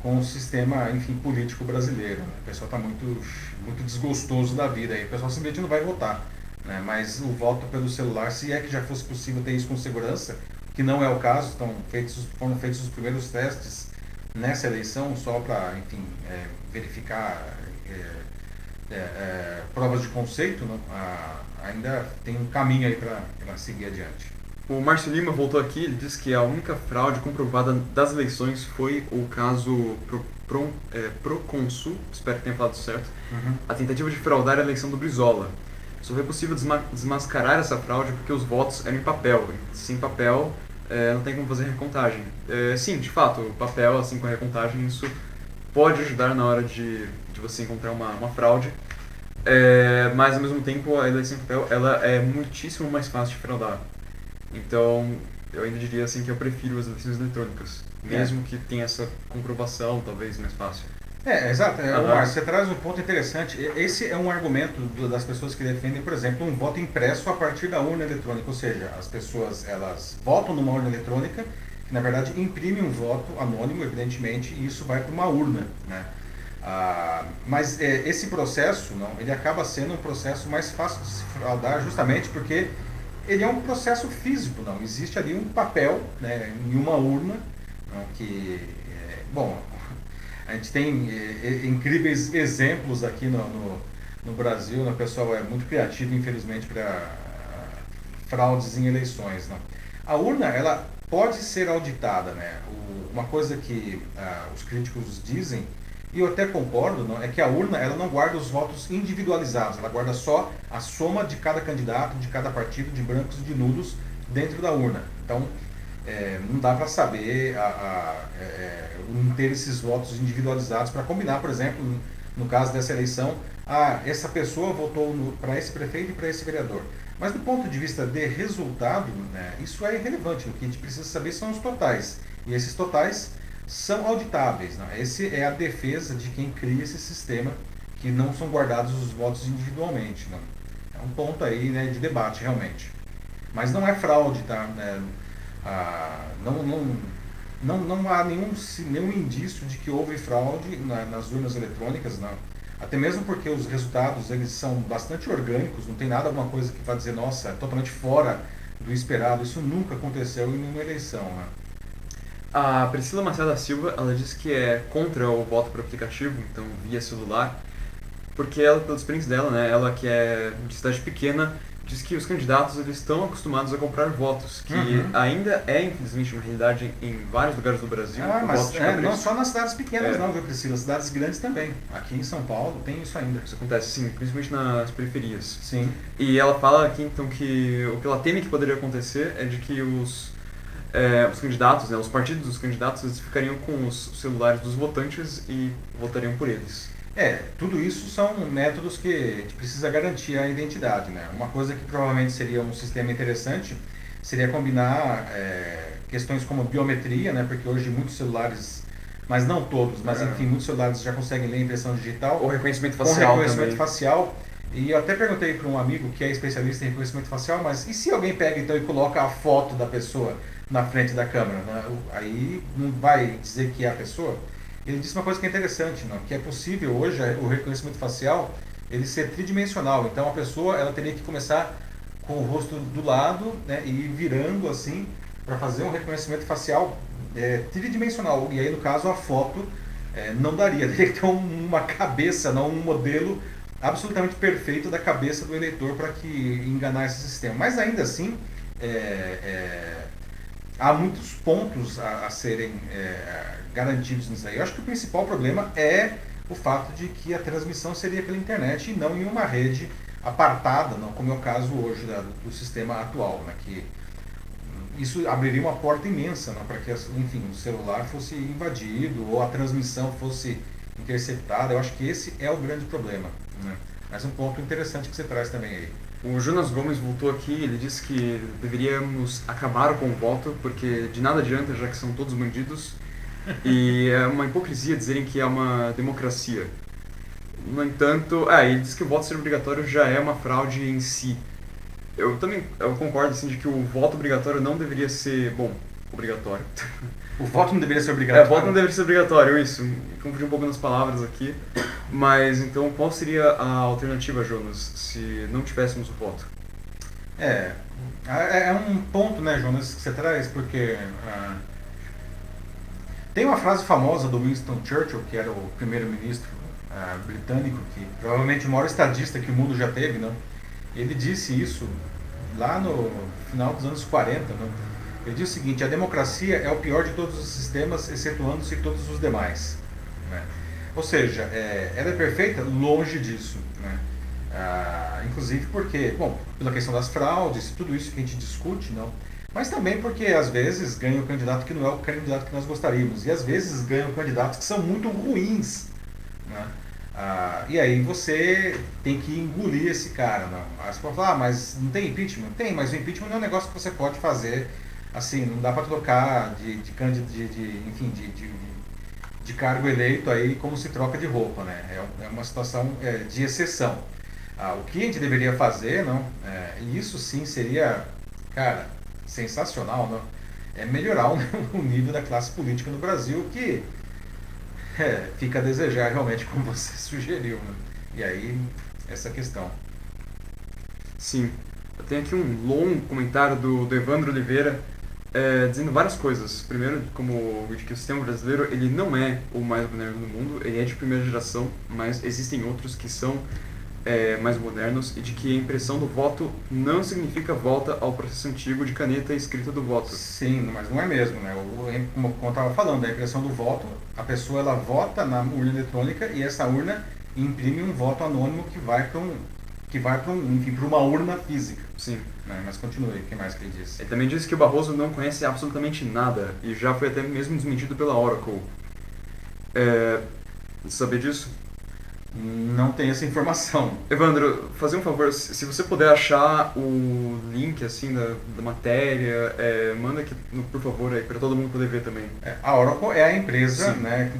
com o sistema, enfim, político brasileiro. Né? O pessoal está muito desgostoso da vida, aí o pessoal simplesmente não vai votar. Né? Mas o voto pelo celular, se é que já fosse possível ter isso com segurança, que não é o caso, foram feitos os primeiros testes nessa eleição, só para, enfim, verificar provas de conceito, não, ainda tem um caminho aí para seguir adiante. O Márcio Lima voltou aqui, ele disse que a única fraude comprovada das eleições foi o caso Proconsul, espero que tenha falado certo, a tentativa de fraudar a eleição do Brizola. Só foi possível desmascarar essa fraude porque os votos eram em papel. Sem papel, não tem como fazer recontagem. Sim, de fato, o papel, assim, com a recontagem, isso pode ajudar na hora de você encontrar uma fraude. Mas, ao mesmo tempo, a eleição em papel ela é muitíssimo mais fácil de fraudar. Então, eu ainda diria assim que eu prefiro as eleições eletrônicas, mesmo que tenha essa comprovação, talvez, mais fácil. Exato. Márcio, você traz um ponto interessante. Esse é um argumento das pessoas que defendem, por exemplo, um voto impresso a partir da urna eletrônica. Ou seja, as pessoas elas votam numa urna eletrônica, que na verdade imprime um voto anônimo, evidentemente, e isso vai para uma urna, né? Mas esse processo, não, ele acaba sendo um processo mais fácil de se fraudar justamente porque ele é um processo físico, não existe ali um papel, né, em uma urna, não, bom, a gente tem incríveis exemplos aqui no Brasil, né, o pessoal é muito criativo, infelizmente, para fraudes em eleições, não. A urna, ela pode ser auditada, né, uma coisa que os críticos dizem, e eu até concordo, não, é que a urna ela não guarda os votos individualizados, ela guarda só a soma de cada candidato, de cada partido, de brancos e de nulos dentro da urna. Então, não dá para saber, não ter esses votos individualizados para combinar, por exemplo, no caso dessa eleição, essa pessoa votou para esse prefeito e para esse vereador. Mas do ponto de vista de resultado, né, isso é irrelevante. O que a gente precisa saber são os totais. E esses totais são auditáveis. Né? Essa é a defesa de quem cria esse sistema, que não são guardados os votos individualmente. Né? É um ponto aí, né, de debate, realmente. Mas não é fraude, tá? Não há nenhum indício de que houve fraude nas urnas eletrônicas, não. Até mesmo porque os resultados eles são bastante orgânicos, não tem nada, alguma coisa que vai dizer, nossa, é totalmente fora do esperado. Isso nunca aconteceu em nenhuma eleição. Né? A Priscila Maciel da Silva, ela disse que é contra o voto por aplicativo, então via celular, porque ela, pela experiência dela, né, ela que é de cidade pequena, diz que os candidatos eles estão acostumados a comprar votos, que ainda é, infelizmente, uma realidade em vários lugares do Brasil. Mas não só nas cidades pequenas não, viu, Priscila? Cidades grandes também. Aqui em São Paulo tem isso ainda. Isso acontece, sim, principalmente nas periferias. Sim. E ela fala aqui, então, que o que ela teme que poderia acontecer é de que os candidatos, né, os partidos dos candidatos, eles ficariam com os celulares dos votantes e votariam por eles. Tudo isso são métodos que a gente precisa garantir a identidade. Né? Uma coisa que provavelmente seria um sistema interessante seria combinar questões como biometria, né? Porque hoje muitos celulares, mas não todos, mas enfim, muitos celulares já conseguem ler impressão digital. Ou reconhecimento facial também. Facial. E eu até perguntei para um amigo que é especialista em reconhecimento facial, mas e se alguém pega então e coloca a foto da pessoa na frente da câmera? Né? Aí não vai dizer que é a pessoa? Ele disse uma coisa que é interessante, não? Que é possível hoje o reconhecimento facial ele ser tridimensional. Então a pessoa ela teria que começar com o rosto do lado, né, e ir virando assim para fazer um reconhecimento facial tridimensional. E aí no caso a foto não daria, teria que ter uma cabeça, não um modelo absolutamente perfeito da cabeça do eleitor para que enganar esse sistema. Mas ainda assim há muitos pontos a serem garantidos nisso aí. Eu acho que o principal problema é o fato de que a transmissão seria pela internet e não em uma rede apartada, não como é o caso hoje do sistema atual, né, que isso abriria uma porta imensa, né, para que, enfim, o celular fosse invadido ou a transmissão fosse interceptada. Eu acho que esse é o grande problema. Né? Mas um ponto interessante que você traz também aí. O Jonas Gomes voltou aqui, ele disse que deveríamos acabar com o voto, porque de nada adianta, já que são todos bandidos, e é uma hipocrisia dizerem que é uma democracia. No entanto, ele diz que o voto ser obrigatório já é uma fraude em si. Eu concordo assim, de que o voto obrigatório não deveria ser, obrigatório. O voto não deveria ser obrigatório? O voto não deveria ser obrigatório, isso. Confundi um pouco nas palavras aqui. Mas então qual seria a alternativa, Jonas, se não tivéssemos o voto? É um ponto, né, Jonas, que você traz, porque tem uma frase famosa do Winston Churchill, que era o primeiro-ministro britânico, que provavelmente o maior estadista que o mundo já teve, não? Ele disse isso lá no final dos anos 40, não? Ele disse o seguinte: a democracia é o pior de todos os sistemas, excetuando-se todos os demais. Né? Ou seja, ela é perfeita? Longe disso. Né? Inclusive porque, bom, pela questão das fraudes, tudo isso que a gente discute, não? Mas também porque às vezes ganha o candidato que não é o candidato que nós gostaríamos. E às vezes ganham candidatos que são muito ruins. Né? E aí você tem que engolir esse cara. Não? Aí você pode falar, mas não tem impeachment? Tem, mas o impeachment não é um negócio que você pode fazer assim, não dá para trocar de cargo eleito aí como se troca de roupa, né? É uma situação de exceção. O que a gente deveria fazer, não? E isso sim seria, cara, sensacional, não? É melhorar o nível da classe política no Brasil, que fica a desejar realmente, como você sugeriu, né? E aí, essa questão. Sim. Eu tenho aqui um longo comentário do Evandro Oliveira, dizendo várias coisas. Primeiro, de que o sistema brasileiro ele não é o mais moderno do mundo, ele é de primeira geração, mas existem outros que são mais modernos, e de que a impressão do voto não significa volta ao processo antigo de caneta e escrita do voto. Sim, mas não é mesmo, né? Como eu estava falando, a impressão do voto, a pessoa ela vota na urna eletrônica e essa urna imprime um voto anônimo que vai para uma urna física. Sim. Né? Mas continue, o que mais que ele disse? Ele também disse que o Barroso não conhece absolutamente nada, e já foi até mesmo desmentido pela Oracle. Saber disso? Não tem essa informação. Evandro, fazer um favor, se você puder achar o link assim da matéria, manda aqui, por favor, aí para todo mundo poder ver também. A Oracle é a empresa, né,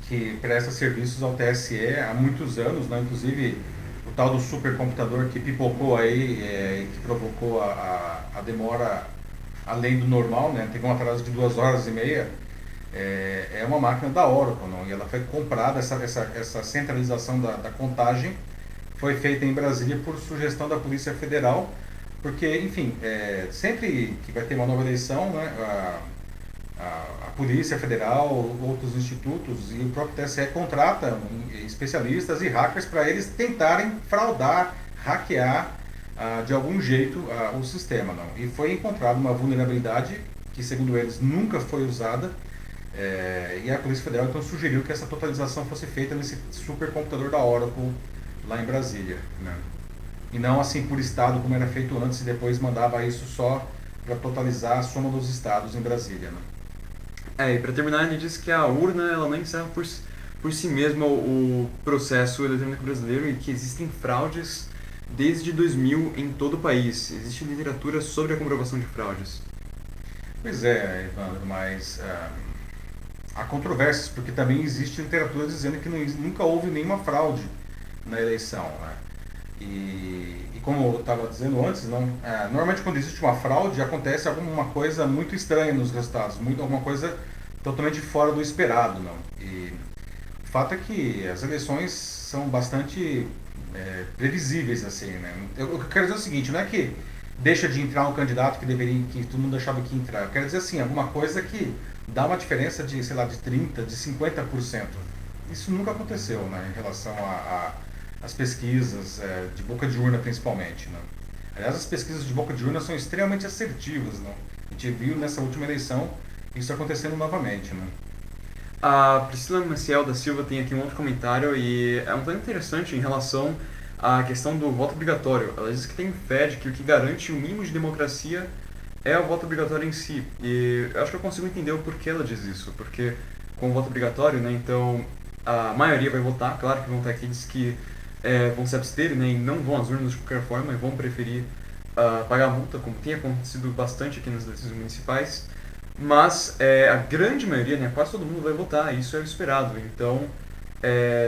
que presta serviços ao TSE há muitos anos, né, inclusive o tal do supercomputador que pipocou aí e que provocou a demora além do normal, né, teve um atraso de 2 horas e meia. É uma máquina da Oracle, não? E ela foi comprada, essa centralização da contagem foi feita em Brasília por sugestão da Polícia Federal, porque, enfim, sempre que vai ter uma nova eleição, né, a Polícia Federal, outros institutos e o próprio TSE contratam especialistas e hackers para eles tentarem fraudar, hackear de algum jeito o sistema, não? E foi encontrada uma vulnerabilidade que, segundo eles, nunca foi usada. E a Polícia Federal então sugeriu que essa totalização fosse feita nesse supercomputador da Oracle lá em Brasília, né? E não assim por estado como era feito antes e depois mandava isso só para totalizar a soma dos estados em Brasília, né? E para terminar, ele disse que a urna ela não encerra por si mesma o processo eletrônico brasileiro e que existem fraudes desde 2000 em todo o país. Existe literatura sobre a comprovação de fraudes. Pois é, Evandro, mas há controvérsias, porque também existe literatura dizendo que nunca houve nenhuma fraude na eleição, né? E como eu estava dizendo antes, normalmente quando existe uma fraude acontece alguma coisa muito estranha nos resultados, alguma coisa totalmente fora do esperado, não? E o fato é que as eleições são bastante previsíveis, assim, né? Eu quero dizer o seguinte, não é que deixa de entrar um candidato que todo mundo achava que ia entrar. Eu quero dizer assim, alguma coisa que dá uma diferença de, sei lá, de 30%, de 50%. Isso nunca aconteceu, né, em relação às pesquisas de boca de urna, principalmente, né? Aliás, as pesquisas de boca de urna são extremamente assertivas, né? A gente viu nessa última eleição isso acontecendo novamente, né? A Priscila Maciel da Silva tem aqui um outro comentário e é um tanto interessante em relação à questão do voto obrigatório. Ela diz que tem fé de que o que garante o mínimo de democracia é o voto obrigatório em si. E eu acho que eu consigo entender o porquê ela diz isso. Porque com o voto obrigatório, né, então a maioria vai votar. Claro que vão ter aqueles que vão se abster, né, e não vão às urnas de qualquer forma e vão preferir pagar multa, como tem acontecido bastante aqui nas eleições municipais. Mas a grande maioria, né, quase todo mundo vai votar, isso é o esperado. Então,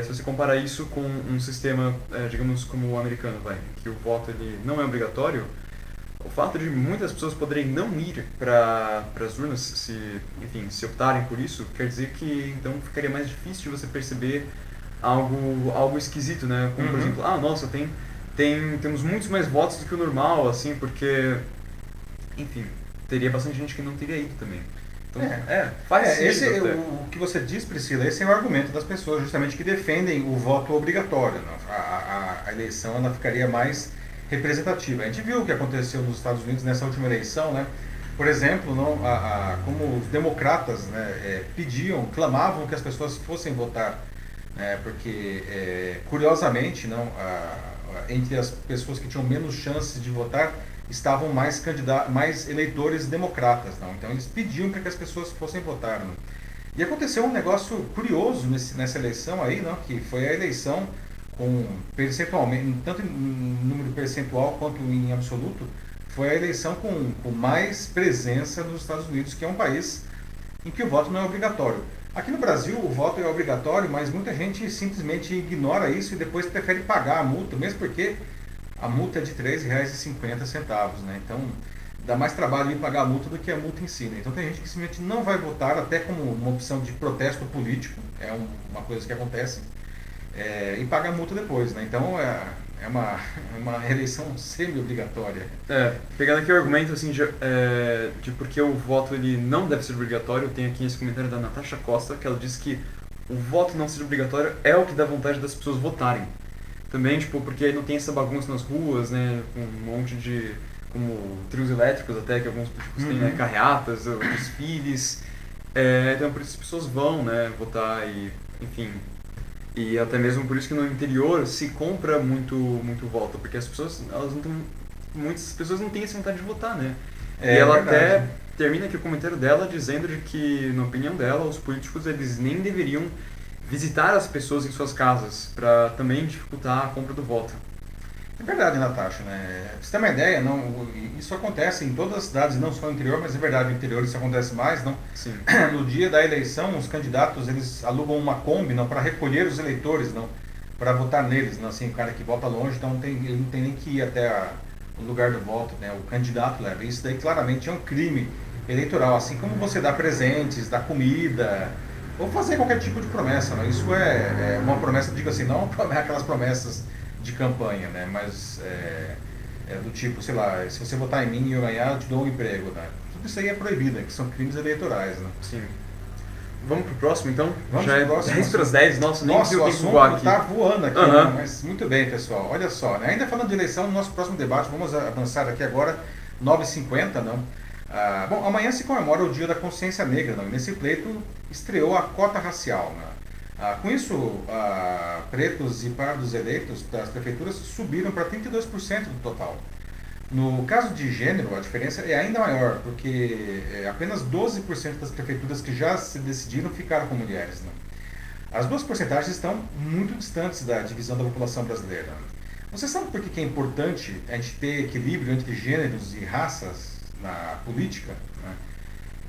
se você comparar isso com um sistema, digamos, como o americano, que o voto ele não é obrigatório, o fato de muitas pessoas poderem não ir para as urnas, se optarem por isso, quer dizer que então ficaria mais difícil de você perceber algo esquisito, né? Como, por exemplo, nossa, temos muitos mais votos do que o normal, assim, porque, enfim, teria bastante gente que não teria ido também. Então, faz sentido até. O que você diz, Priscila, esse é o argumento das pessoas justamente que defendem o voto obrigatório. Né? A eleição ela ficaria mais representativa. A gente viu o que aconteceu nos Estados Unidos nessa última eleição, né? Por exemplo, não, como os democratas, né, clamavam que as pessoas fossem votar, né, porque, curiosamente, não, entre as pessoas que tinham menos chances de votar, estavam mais eleitores democratas. Não? Então, eles pediam para que as pessoas fossem votar. Não? E aconteceu um negócio curioso nessa eleição aí, não, que foi a eleição com percentualmente, tanto em número percentual quanto em absoluto, foi a eleição com mais presença nos Estados Unidos, que é um país em que o voto não é obrigatório. Aqui no Brasil o voto é obrigatório, mas muita gente simplesmente ignora isso e depois prefere pagar a multa, mesmo porque a multa é de R$ 3,50, né? Então dá mais trabalho em pagar a multa do que a multa em si, né? Então tem gente que simplesmente não vai votar, até como uma opção de protesto político, é uma coisa que acontece, e paga a multa depois, né? Então é uma eleição semi-obrigatória. Pegando aqui o argumento assim, de porque o voto ele não deve ser obrigatório, tem aqui esse comentário da Natasha Costa, que ela diz que o voto não ser obrigatório é o que dá vontade das pessoas votarem. Também, tipo, porque não tem essa bagunça nas ruas, né, com um monte de, como trios elétricos até, que alguns políticos têm, né, carreatas, desfiles, então por isso as pessoas vão, né, votar e, enfim... E até mesmo por isso que no interior se compra muito voto, porque as pessoas, muitas pessoas não têm essa vontade de votar, né? E ela verdade. até termina aqui o comentário dela dizendo de que, na opinião dela, os políticos eles nem deveriam visitar as pessoas em suas casas, para também dificultar a compra do voto. É verdade, Natasha, né? Pra você ter uma ideia, não, isso acontece em todas as cidades, não só no interior, mas é verdade, no interior isso acontece mais, não? Sim. No dia da eleição, os candidatos, eles alugam uma Kombi, não, para recolher os eleitores, não, para votar neles, não, assim, o cara que vota longe, então ele não tem nem que ir até o lugar do voto, né? O candidato leva. Isso daí claramente é um crime eleitoral, assim como você dá presentes, dá comida, ou fazer qualquer tipo de promessa, não? Isso é uma promessa, digo assim, não aquelas promessas de campanha, né? Mas do tipo, sei lá, se você votar em mim e eu ganhar, eu te dou um emprego, né? Tudo isso aí é proibido, né? Que são crimes eleitorais, né? Sim. Vamos pro próximo, então? Vamos Já pro próximo. 10 para as 10, nossa, nem viu o o tempo voar assunto aqui. tá voando aqui, né? Mas muito bem, pessoal. Olha só, né? Ainda falando de eleição, no nosso próximo debate, vamos avançar aqui agora, 9h50, não? Bom, amanhã se comemora o Dia da Consciência Negra, não? E nesse pleito estreou a cota racial, né? Com isso, pretos e pardos eleitos das prefeituras subiram para 32% do total. No caso de gênero, a diferença é ainda maior, porque apenas 12% das prefeituras que já se decidiram ficaram com mulheres. Né? As duas porcentagens estão muito distantes da divisão da população brasileira. Você sabe por que é importante a gente ter equilíbrio entre gêneros e raças na política? Né?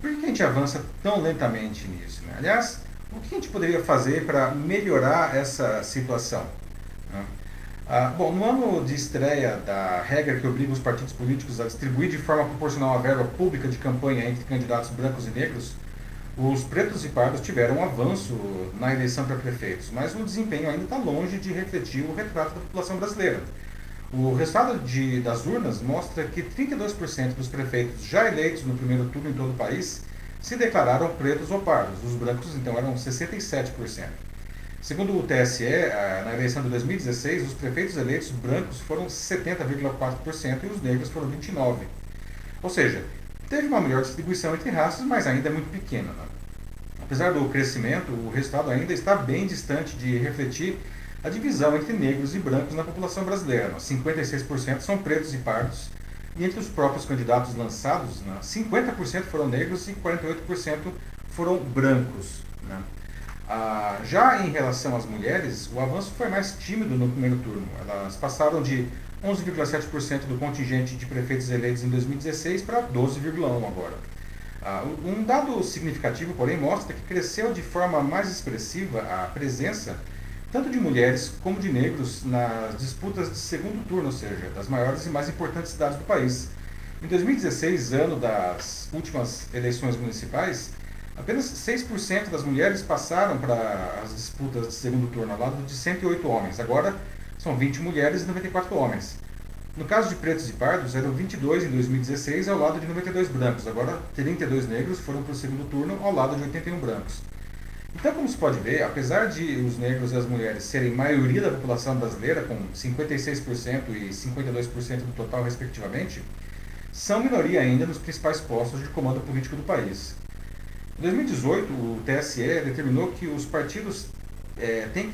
Por que a gente avança tão lentamente nisso? Né? Aliás, o que a gente poderia fazer para melhorar essa situação? Né? Bom, no ano de estreia da regra que obriga os partidos políticos a distribuir de forma proporcional a verba pública de campanha entre candidatos brancos e negros, os pretos e pardos tiveram um avanço na eleição para prefeitos, mas o desempenho ainda está longe de refletir o retrato da população brasileira. O resultado das urnas mostra que 32% dos prefeitos já eleitos no primeiro turno em todo o país se declararam pretos ou pardos. Os brancos, então, eram 67%. Segundo o TSE, na eleição de 2016, os prefeitos eleitos brancos foram 70,4% e os negros foram 29%. Ou seja, teve uma melhor distribuição entre raças, mas ainda é muito pequena. Né? Apesar do crescimento, o resultado ainda está bem distante de refletir a divisão entre negros e brancos na população brasileira. 56% são pretos e pardos, e entre os próprios candidatos lançados, 50% foram negros e 48% foram brancos. Né? Já em relação às mulheres, o avanço foi mais tímido no primeiro turno. Elas passaram de 11,7% do contingente de prefeitos eleitos em 2016 para 12,1% agora. Um dado significativo, porém, mostra que cresceu de forma mais expressiva a presença tanto de mulheres como de negros nas disputas de segundo turno, ou seja, das maiores e mais importantes cidades do país. Em 2016, ano das últimas eleições municipais, apenas 6% das mulheres passaram para as disputas de segundo turno, ao lado de 108 homens. Agora, são 20 mulheres e 94 homens. No caso de pretos e pardos, eram 22 em 2016 ao lado de 92 brancos. Agora, 32 negros foram para o segundo turno ao lado de 81 brancos. Então, como se pode ver, apesar de os negros e as mulheres serem maioria da população brasileira, com 56% e 52% do total, respectivamente, são minoria ainda nos principais postos de comando político do país. Em 2018, o TSE determinou que os partidos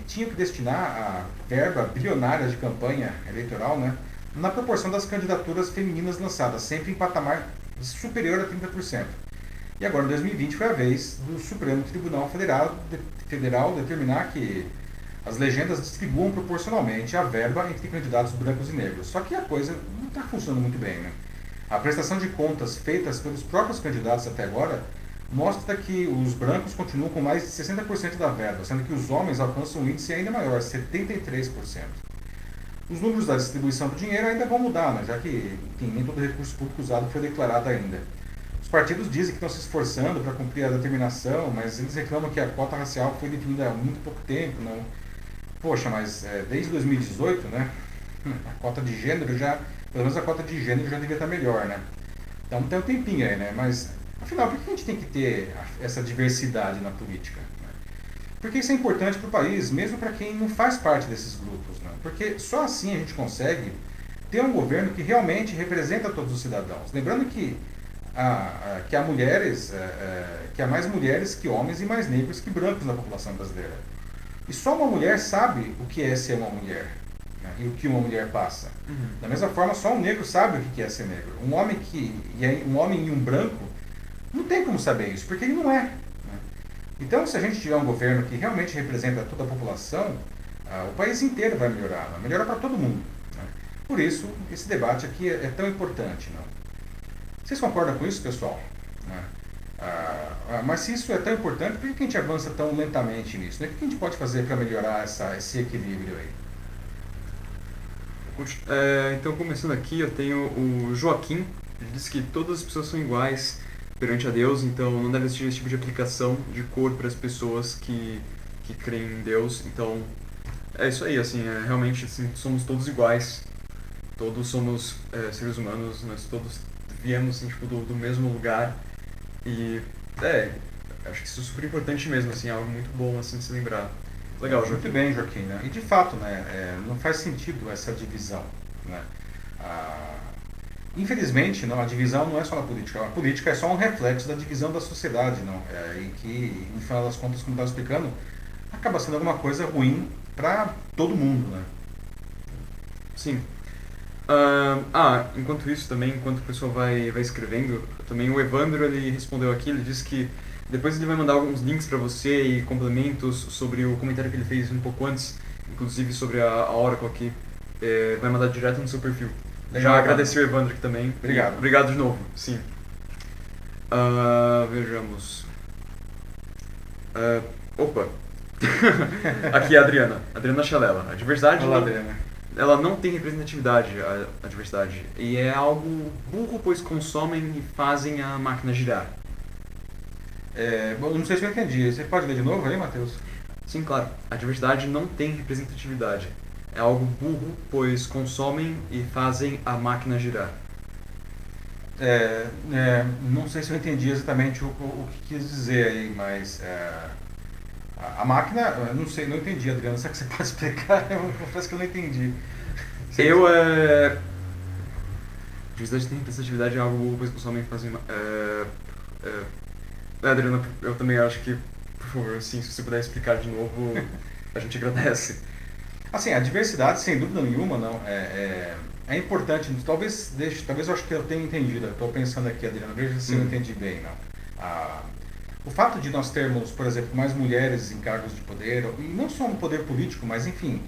tinham que destinar a verba bilionária de campanha eleitoral, né, na proporção das candidaturas femininas lançadas, sempre em patamar superior a 30%. E agora, em 2020, foi a vez do Supremo Tribunal Federal determinar que as legendas distribuam proporcionalmente a verba entre candidatos brancos e negros. Só que a coisa não está funcionando muito bem, né? A prestação de contas feitas pelos próprios candidatos até agora mostra que os brancos continuam com mais de 60% da verba, sendo que os homens alcançam um índice ainda maior, 73%. Os números da distribuição do dinheiro ainda vão mudar, né? Já que nem todo recurso público usado foi declarado ainda. Os partidos dizem que estão se esforçando para cumprir a determinação, mas eles reclamam que a cota racial foi definida há muito pouco tempo. Não. Poxa, mas desde 2018, né, a cota de gênero pelo menos a cota de gênero já devia estar melhor, né? Então tem um tempinho aí, né? Mas, afinal, por que a gente tem que ter essa diversidade na política? Porque isso é importante para o país, mesmo para quem não faz parte desses grupos, né? Porque só assim a gente consegue ter um governo que realmente representa todos os cidadãos. Lembrando que que há mais mulheres que homens e mais negros que brancos na população brasileira. E só uma mulher sabe o que é ser uma mulher, né, e o que uma mulher passa. Uhum. Da mesma forma, só um negro sabe o que é ser negro. Um homem e um branco não tem como saber isso, porque ele não é. Né? Então, se a gente tiver um governo que realmente representa toda a população, o país inteiro vai melhorar, vai melhorar para todo mundo. Né? Por isso, esse debate aqui é tão importante. Não? Vocês concordam com isso, pessoal? Mas se isso é tão importante, por que a gente avança tão lentamente nisso? Né? O que a gente pode fazer para melhorar esse equilíbrio aí? Então, começando aqui, eu tenho o Joaquim. Ele diz que todas as pessoas são iguais perante a Deus, então não deve existir esse tipo de aplicação de cor para as pessoas que creem em Deus. Então, é isso aí, assim, realmente assim, somos todos iguais, todos somos seres humanos, nós todos viemos assim, tipo, do mesmo lugar e acho que isso é super importante mesmo, assim, algo muito bom assim, de se lembrar. Legal, Joaquim. Muito bem, Joaquim. Né? E de fato, né, não faz sentido essa divisão. Né? Infelizmente, não, a divisão não é só na política. A política é só um reflexo da divisão da sociedade, não? E que, no final das contas, como eu estava explicando, acaba sendo alguma coisa ruim para todo mundo. Né? Sim. Enquanto isso também, enquanto o pessoal vai escrevendo, também o Evandro ele respondeu aqui, ele disse que depois ele vai mandar alguns links para você e complementos sobre o comentário que ele fez um pouco antes, inclusive sobre a Oracle aqui, vai mandar direto no seu perfil. Legal, já agradecer o Evandro aqui também. Obrigado. Obrigado de novo, sim. Vejamos. Opa! Aqui é a Adriana Chalela. A diversidade... Olá, Adriana. Ela não tem representatividade, a diversidade. E é algo burro, pois consomem e fazem a máquina girar. Bom, não sei se eu entendi. Você pode ler de novo aí, Matheus? Sim, claro. A diversidade não tem representatividade. É algo burro, pois consomem e fazem a máquina girar. Não sei se eu entendi exatamente o que quis dizer aí, mas... A máquina, eu não sei, não entendi, Adriano. Será que você pode explicar? Eu confesso que eu não entendi. Diversidade tem representatividade é algo burro, pois consomem e fazem... Adriano, eu também acho que, por favor, assim, se você puder explicar de novo, a gente agradece. Assim, a diversidade, sem dúvida nenhuma, não, é importante. Talvez eu acho que eu tenha entendido. Estou pensando aqui, Adriano, veja se eu entendi bem, não. O fato de nós termos, por exemplo, mais mulheres em cargos de poder, e não só no poder político, mas enfim,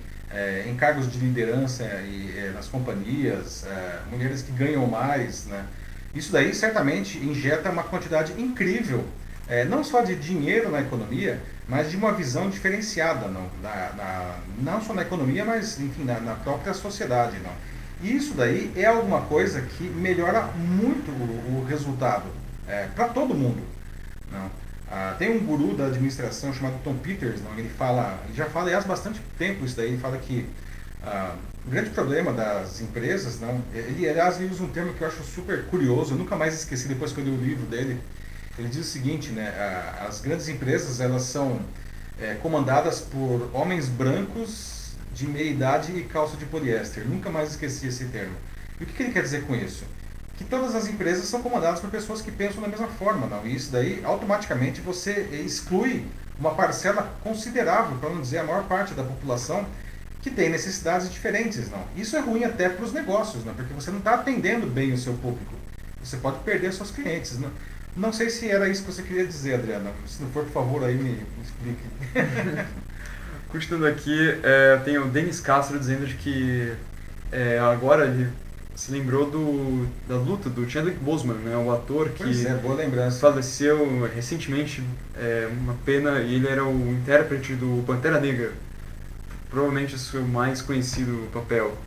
em cargos de liderança e nas companhias, mulheres que ganham mais, né? Isso daí certamente injeta uma quantidade incrível, não só de dinheiro na economia, mas de uma visão diferenciada, não só na economia, mas enfim, na própria sociedade. Não? E isso daí é alguma coisa que melhora muito o resultado para todo mundo. Não? Tem um guru da administração chamado Tom Peters, não? Ele já fala há bastante tempo isso daí, ele fala que O grande problema das empresas, não, ele aliás ele usa um termo que eu acho super curioso, eu nunca mais esqueci depois que eu li o livro dele. Ele diz o seguinte, né, as grandes empresas elas são comandadas por homens brancos de meia idade e calça de poliéster. Nunca mais esqueci esse termo. E o que ele quer dizer com isso? Que todas as empresas são comandadas por pessoas que pensam da mesma forma, não? E isso daí automaticamente você exclui uma parcela considerável, para não dizer a maior parte da população, que tem necessidades diferentes, não? Isso é ruim até para os negócios, não? Porque você não está atendendo bem o seu público. Você pode perder seus clientes, não? Não sei se era isso que você queria dizer, Adriana. Se não for, por favor, aí me explique. Continuando aqui, tem o Denis Castro dizendo de que agora ele se lembrou da luta do Chadwick Boseman, né, o ator que Pois é, boa lembrança. faleceu recentemente, uma pena, e ele era o intérprete do Pantera Negra. Provavelmente o seu mais conhecido papel.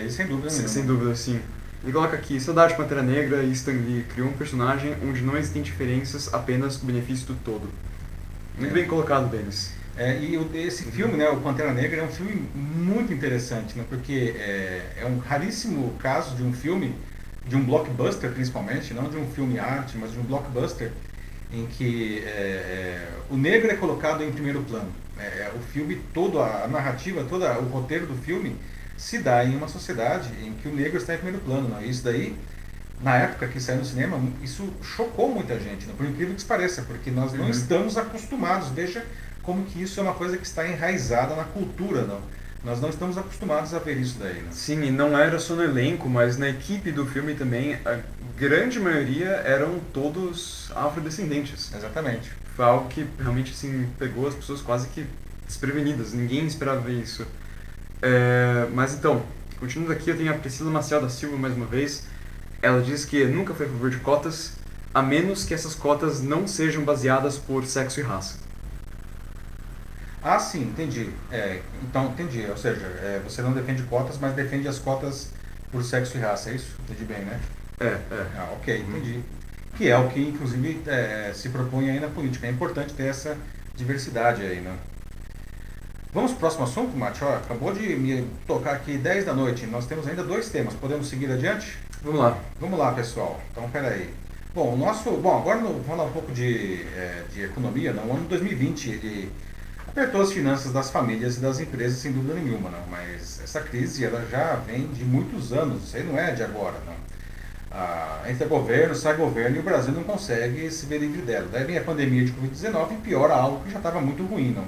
Sem dúvida nenhuma. Sem dúvida, sim. Ele coloca aqui, Saudade de Pantera Negra e Stan Lee criou um personagem onde não existem diferenças, apenas o benefício do todo. Muito bem colocado, Denis. Esse filme, né, o Pantera Negra, é um filme muito interessante, né, porque é um raríssimo caso de um filme, de um blockbuster principalmente, não de um filme arte, mas de um blockbuster, em que o negro é colocado em primeiro plano. O filme todo, a narrativa, todo o roteiro do filme se dá em uma sociedade em que o negro está em primeiro plano. Não? E isso daí, na época que saiu no cinema, isso chocou muita gente, não? Por incrível que pareça, porque nós não estamos acostumados. Veja como que isso é uma coisa que está enraizada na cultura, não? Nós não estamos acostumados a ver isso daí, né? Sim, e não era só no elenco, mas na equipe do filme também, a grande maioria eram todos afrodescendentes. Exatamente. Foi algo que realmente assim, pegou as pessoas quase que desprevenidas, ninguém esperava ver isso. Mas então, continuando aqui, eu tenho a Priscila Maciel da Silva mais uma vez. Ela diz que nunca foi a favor de cotas, a menos que essas cotas não sejam baseadas por sexo e raça. Ah, sim, entendi. Então, entendi. Ou seja, você não defende cotas, mas defende as cotas por sexo e raça, é isso? Entendi bem, né? Ok, entendi. Que é o que, inclusive, se propõe aí na política. É importante ter essa diversidade aí, né? Vamos para o próximo assunto, Mate? Acabou de me tocar aqui 10 da noite. Nós temos ainda 2 temas. Podemos seguir adiante? Vamos lá. Vamos lá, pessoal. Então, peraí. Bom, agora vamos falar um pouco de economia. Não? O ano 2020, ele apertou as finanças das famílias e das empresas, sem dúvida nenhuma, não. Mas essa crise ela já vem de muitos anos, isso aí não é de agora, não. Entra governo, sai governo e o Brasil não consegue se ver livre dela. Daí vem a pandemia de Covid-19 e piora algo que já estava muito ruim, não.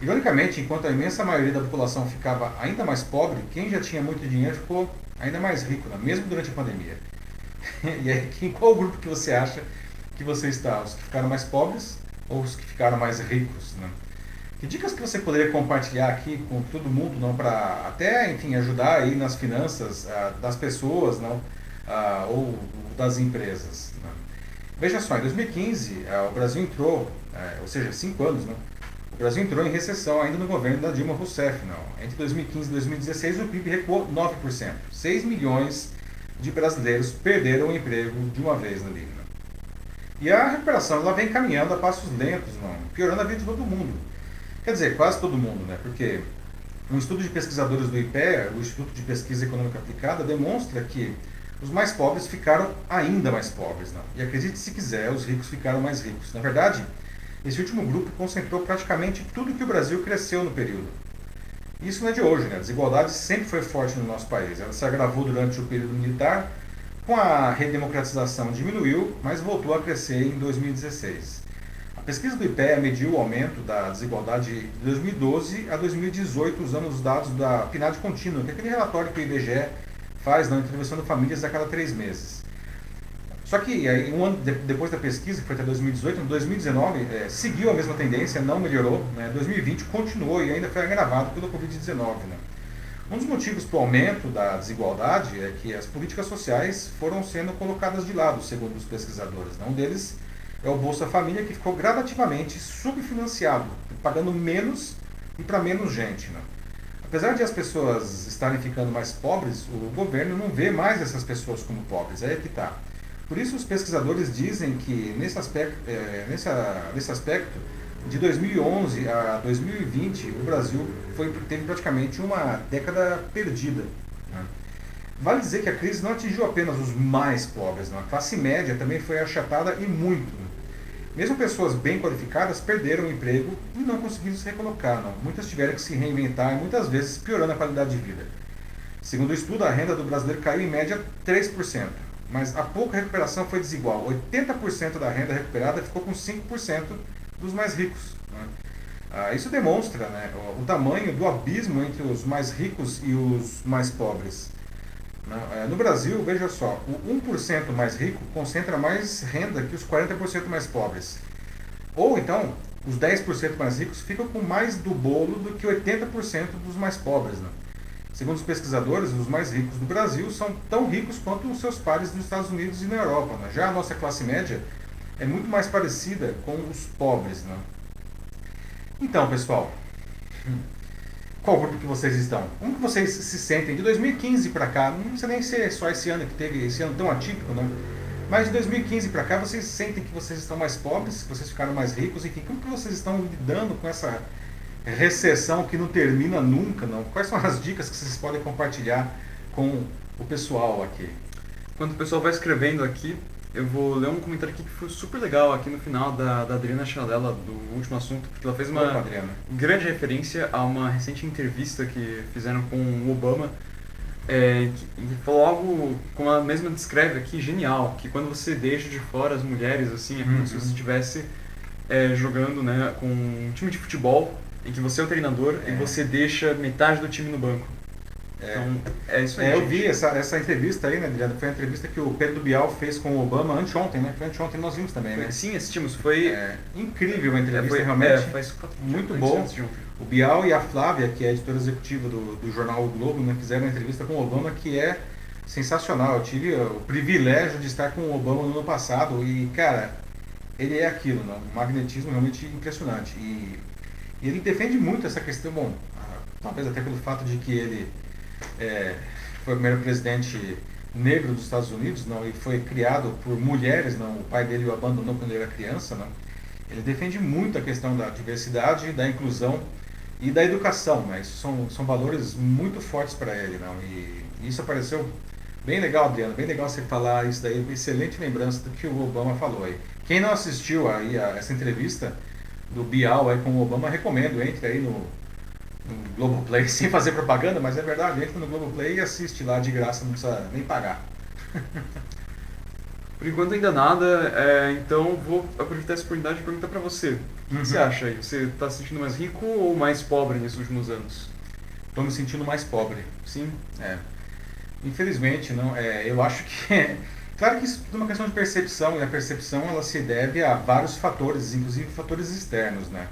Ironicamente, enquanto a imensa maioria da população ficava ainda mais pobre, quem já tinha muito dinheiro ficou ainda mais rico, não? Mesmo durante a pandemia. E aí, em qual grupo que você acha que você está? Os que ficaram mais pobres ou os que ficaram mais ricos, não? Que dicas que você poderia compartilhar aqui com todo mundo, não, para até, enfim, ajudar aí nas finanças das pessoas, não, ou das empresas, não? Veja só, em 2015 o Brasil entrou, ou seja, 5 anos, não, o Brasil entrou em recessão ainda no governo da Dilma Rousseff, não. Entre 2015 e 2016 o PIB recuou 9%. 6 milhões de brasileiros perderam o emprego de uma vez ali, não? E a recuperação ela vem caminhando a passos lentos, não, piorando a vida de todo mundo. Quer dizer, quase todo mundo, né? Porque um estudo de pesquisadores do IPEA, o Instituto de Pesquisa Econômica Aplicada, demonstra que os mais pobres ficaram ainda mais pobres, não? E acredite se quiser, os ricos ficaram mais ricos. Na verdade, esse último grupo concentrou praticamente tudo que o Brasil cresceu no período. Isso não é de hoje, né? A desigualdade sempre foi forte no nosso país. Ela se agravou durante o período militar, com a redemocratização diminuiu, mas voltou a crescer em 2016. A pesquisa do IPEA mediu o aumento da desigualdade de 2012 a 2018, usando os dados da PNAD contínua, que é aquele relatório que o IBGE faz na entrevistando famílias a cada 3 meses. Só que aí, um ano depois da pesquisa, que foi até 2018, em 2019, seguiu a mesma tendência, não melhorou, né? 2020 continuou e ainda foi agravado pela Covid-19. Né? Um dos motivos para o aumento da desigualdade é que as políticas sociais foram sendo colocadas de lado, segundo os pesquisadores. Um deles é o Bolsa Família, que ficou gradativamente subfinanciado, pagando menos e para menos gente. Né? Apesar de as pessoas estarem ficando mais pobres, o governo não vê mais essas pessoas como pobres, aí é que está. Por isso os pesquisadores dizem que nesse aspecto de 2011 a 2020, o Brasil teve praticamente uma década perdida, né? Vale dizer que a crise não atingiu apenas os mais pobres, não. A classe média também foi achatada e muito, né? Mesmo pessoas bem qualificadas perderam o emprego e não conseguiram se recolocar, não. Muitas tiveram que se reinventar e muitas vezes piorando a qualidade de vida. Segundo o estudo, a renda do brasileiro caiu em média 3%, mas a pouca recuperação foi desigual. 80% da renda recuperada ficou com 5% dos mais ricos, né? Isso demonstra, né, o tamanho do abismo entre os mais ricos e os mais pobres. No Brasil, veja só, o 1% mais rico concentra mais renda que os 40% mais pobres. Ou então, os 10% mais ricos ficam com mais do bolo do que 80% dos mais pobres, né? Segundo os pesquisadores, os mais ricos do Brasil são tão ricos quanto os seus pares nos Estados Unidos e na Europa, né? Já a nossa classe média é muito mais parecida com os pobres, né? Então, pessoal, qual grupo que vocês estão? Como que vocês se sentem de 2015 para cá? Não precisa nem ser só esse ano que teve, esse ano tão atípico, não? Mas de 2015 para cá, vocês sentem que vocês estão mais pobres, que vocês ficaram mais ricos, enfim, como que vocês estão lidando com essa recessão que não termina nunca, não? Quais são as dicas que vocês podem compartilhar com o pessoal aqui? Enquanto o pessoal vai escrevendo aqui, eu vou ler um comentário aqui que foi super legal aqui no final da Adriana Chanella, do último assunto, porque ela fez uma grande referência a uma recente entrevista que fizeram com o Obama, que falou algo, como ela mesma descreve aqui, genial, que quando você deixa de fora as mulheres, assim, é como se você estivesse jogando, né, com um time de futebol, em que você é o treinador e você deixa metade do time no banco. Então, é isso aí. Eu vi essa entrevista aí, né, Adriano? Foi a entrevista que o Pedro Bial fez com o Obama anteontem, né? Foi anteontem, nós vimos também, né? Sim, assistimos. Foi incrível a entrevista, realmente. Faz muito bom. O Bial e a Flávia, que é editora executiva do jornal O Globo, né, fizeram uma entrevista com o Obama que é sensacional. Eu tive o privilégio de estar com o Obama no ano passado e, cara, ele é aquilo, né? Um magnetismo realmente impressionante. E ele defende muito essa questão, bom, talvez até pelo fato de que ele foi o primeiro presidente negro dos Estados Unidos, não, e foi criado por mulheres, não, o pai dele o abandonou quando ele era criança, não. Ele defende muito a questão da diversidade, da inclusão e da educação, né? Isso são valores muito fortes para ele, não, e isso apareceu bem legal, Adriano, bem legal você falar isso daí, excelente lembrança do que o Obama falou aí. Quem não assistiu aí essa entrevista do Bial aí com o Obama, recomendo, entre aí no Globoplay, sem fazer propaganda, mas é verdade, entra no Globoplay e assiste lá de graça, não precisa nem pagar. Por enquanto ainda nada, então vou aproveitar essa oportunidade de perguntar para você. O que você acha aí? Você está se sentindo mais rico ou mais pobre nesses últimos anos? Estou me sentindo mais pobre. Sim, infelizmente, não. Eu acho que claro que isso é uma questão de percepção, e a percepção ela se deve a vários fatores, inclusive fatores externos, né?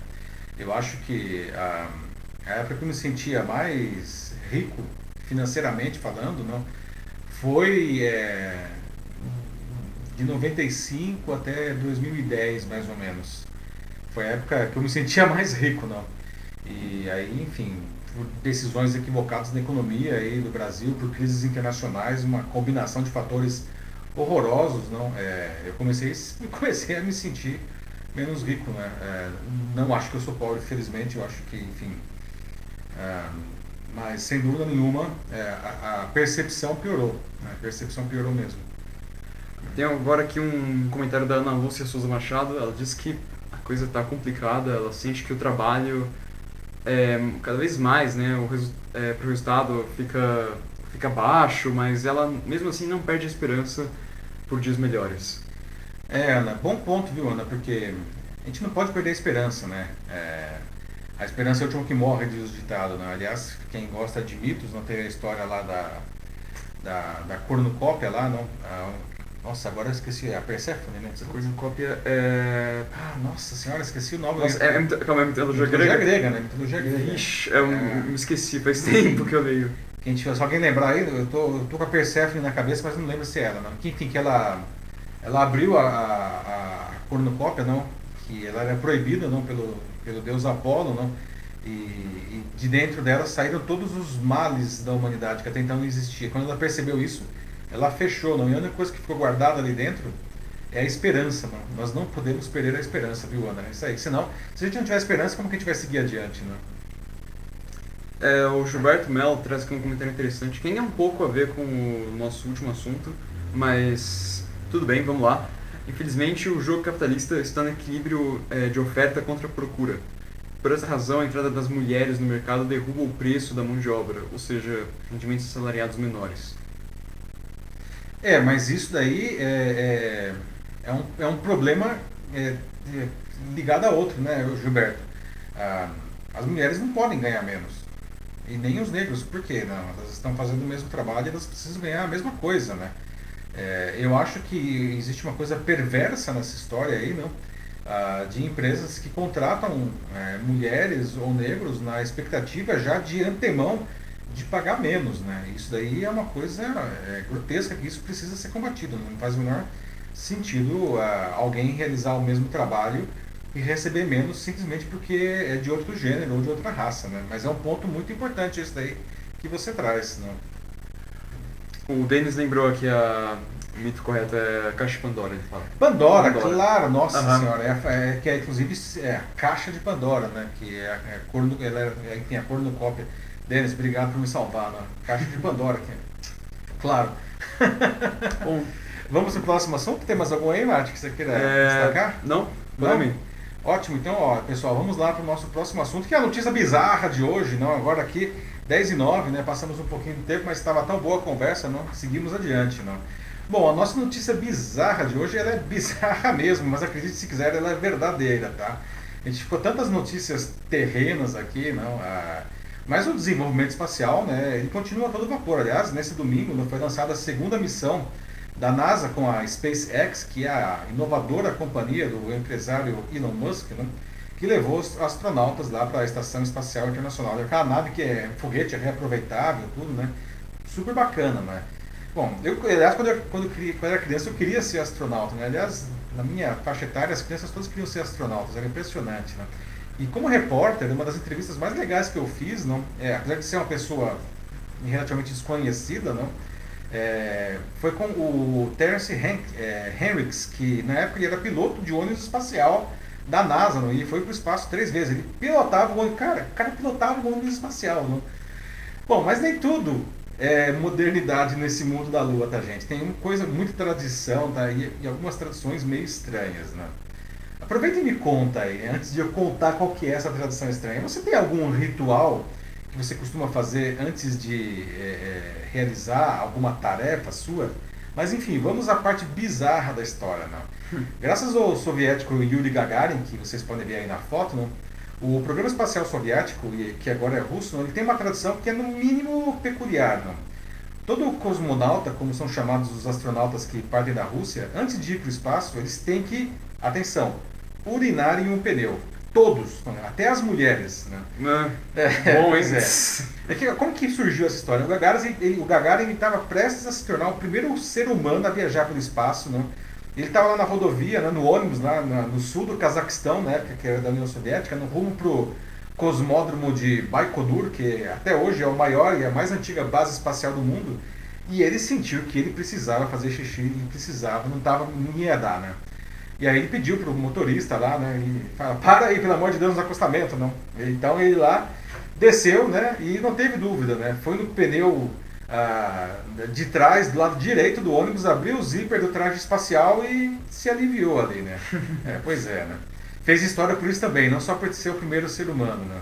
Eu acho que a época que eu me sentia mais rico, financeiramente falando, não, foi de 95 até 2010, mais ou menos. Foi a época que eu me sentia mais rico, não. E aí, enfim, por decisões equivocadas na economia aí do Brasil, por crises internacionais, uma combinação de fatores horrorosos, não. Eu comecei a me sentir menos rico, né? Não acho que eu sou pobre, felizmente, eu acho que, enfim. Mas sem dúvida nenhuma a percepção piorou, né? A percepção piorou mesmo. Tem agora aqui um comentário da Ana Lúcia Souza Machado. Ela diz que a coisa está complicada, ela sente que o trabalho cada vez mais, né, pro resultado fica baixo, mas ela mesmo assim não perde a esperança por dias melhores. Ana, bom ponto, viu, Ana, porque a gente não pode perder a esperança, né? A esperança é o último que morre, diz o ditado, né? Aliás, quem gosta de mitos, não tem a história lá da cornucópia lá, não? Nossa, agora eu esqueci, a Perséfone, né? Essa cornucópia nossa senhora, esqueci o nome. Nossa, calma, é mitologia grega? grega? Grega, né? Mitologia grega. Ixi, me esqueci, faz tempo que eu leio. Se alguém lembrar aí, eu tô com a Perséfone na cabeça, mas não lembro se é ela, não. Enfim, que ela abriu a cornucópia, não? Que ela era proibida, não? Pelo deus Apolo, não? E de dentro dela saíram todos os males da humanidade, que até então não existia. Quando ela percebeu isso, ela fechou, não? E a única coisa que ficou guardada ali dentro é a esperança, não? Nós não podemos perder a esperança, viu, Ana? É isso aí. Senão, se a gente não tiver esperança, como que a gente vai seguir adiante, não? O Gilberto Mello traz aqui um comentário interessante, que tem um pouco a ver com o nosso último assunto, mas tudo bem, vamos lá. Infelizmente, o jogo capitalista está no equilíbrio de oferta contra procura. Por essa razão, a entrada das mulheres no mercado derruba o preço da mão de obra, ou seja, rendimentos assalariados menores. Mas isso daí é um problema é, é, ligado a outro, né, Gilberto? Ah, as mulheres não podem ganhar menos. E nem os negros, por quê? Não, elas estão fazendo o mesmo trabalho e elas precisam ganhar a mesma coisa, né? Eu acho que existe uma coisa perversa nessa história aí, não? De empresas que contratam mulheres ou negros na expectativa já de antemão de pagar menos, né? Isso daí é uma coisa grotesca, que isso precisa ser combatido. Não faz o menor sentido alguém realizar o mesmo trabalho e receber menos simplesmente porque é de outro gênero ou de outra raça, né? Mas é um ponto muito importante esse daí que você traz, né? O Denis lembrou aqui o mito correto é a caixa de Pandora, ele fala. Pandora, claro, nossa Aham. senhora, que é inclusive a caixa de Pandora, né? Que é tem a cornucópia. Denis, obrigado por me salvar, né? Caixa de Pandora, claro. Bom, Vamos pro próximo assunto? Tem mais algum aí, Mate, que você queira destacar? não, Não? mim. Ótimo, então, pessoal, vamos lá para o nosso próximo assunto, que é a notícia bizarra de hoje, não? Agora aqui, 10h09, né? Passamos um pouquinho de tempo, mas estava tão boa a conversa, não? Seguimos adiante, não? Bom, a nossa notícia bizarra de hoje, ela é bizarra mesmo, mas acredite se quiser, ela é verdadeira, tá? A gente ficou tantas notícias terrenas aqui, não? Mas o desenvolvimento espacial, né? Ele continua a todo vapor. Aliás, nesse domingo, foi lançada a segunda missão da NASA com a SpaceX, que é a inovadora companhia do empresário Elon Musk, né, que levou os astronautas lá para a Estação Espacial Internacional. É aquela nave que é um foguete reaproveitável, tudo, né? Super bacana, né? Bom, aliás, quando eu era criança, eu queria ser astronauta, né? Aliás, na minha faixa etária, as crianças todas queriam ser astronautas, era impressionante, né? E como repórter, uma das entrevistas mais legais que eu fiz, não, apesar de ser uma pessoa relativamente desconhecida, não, foi com o Terence Henricks, que na época ele era piloto de ônibus espacial da NASA, não? E foi para o espaço 3 vezes. Ele pilotava o ônibus, o cara pilotava o ônibus espacial. Não? Bom, mas nem tudo é modernidade nesse mundo da Lua, tá, gente? Tem uma coisa, muita tradição, tá? E algumas tradições meio estranhas, né? Aproveita e me conta aí, antes de eu contar qual que é essa tradição estranha. Você tem algum ritual que você costuma fazer antes de realizar alguma tarefa sua? Mas enfim, vamos à parte bizarra da história, não? Graças ao soviético Yuri Gagarin, que vocês podem ver aí na foto, não? O programa espacial soviético, que agora é russo, não? Ele tem uma tradição que é no mínimo peculiar, não? Todo cosmonauta, como são chamados os astronautas que partem da Rússia, antes de ir para o espaço, eles têm que, atenção, urinar em um pneu. Todos, até as mulheres. Né? Bom, pois é. Como que surgiu essa história? O Gagarin estava prestes a se tornar o primeiro ser humano a viajar pelo espaço. Né? Ele estava lá na rodovia, né, no ônibus, lá no sul do Cazaquistão, na época que era da União Soviética, no rumo para o cosmódromo de Baikonur, que até hoje é o maior e a mais antiga base espacial do mundo. E ele sentiu que ele precisava fazer xixi, ele precisava, não ia dar, né? E aí ele pediu pro motorista lá, né? E fala, para aí, pelo amor de Deus, no acostamento, não. Então ele lá desceu, né? E não teve dúvida, né? Foi no pneu de trás, do lado direito do ônibus, abriu o zíper do traje espacial e se aliviou ali, né? Pois é, né? Fez história por isso também, não só por ser o primeiro ser humano, né?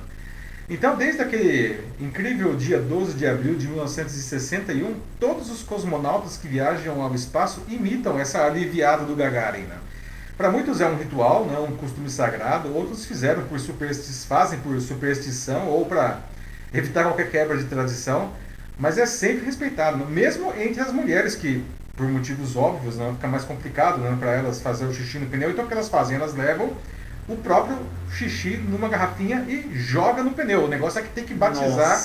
Então, desde aquele incrível dia 12 de abril de 1961, todos os cosmonautas que viajam ao espaço imitam essa aliviada do Gagarin, né? Para muitos é um ritual, né, um costume sagrado, outros fazem por superstição ou para evitar qualquer quebra de tradição, mas é sempre respeitado, né? Mesmo entre as mulheres que, por motivos óbvios, né, fica mais complicado, né, para elas fazer o xixi no pneu, então o que elas fazem? Elas levam o próprio xixi numa garrafinha e joga no pneu. O negócio é que tem que batizar,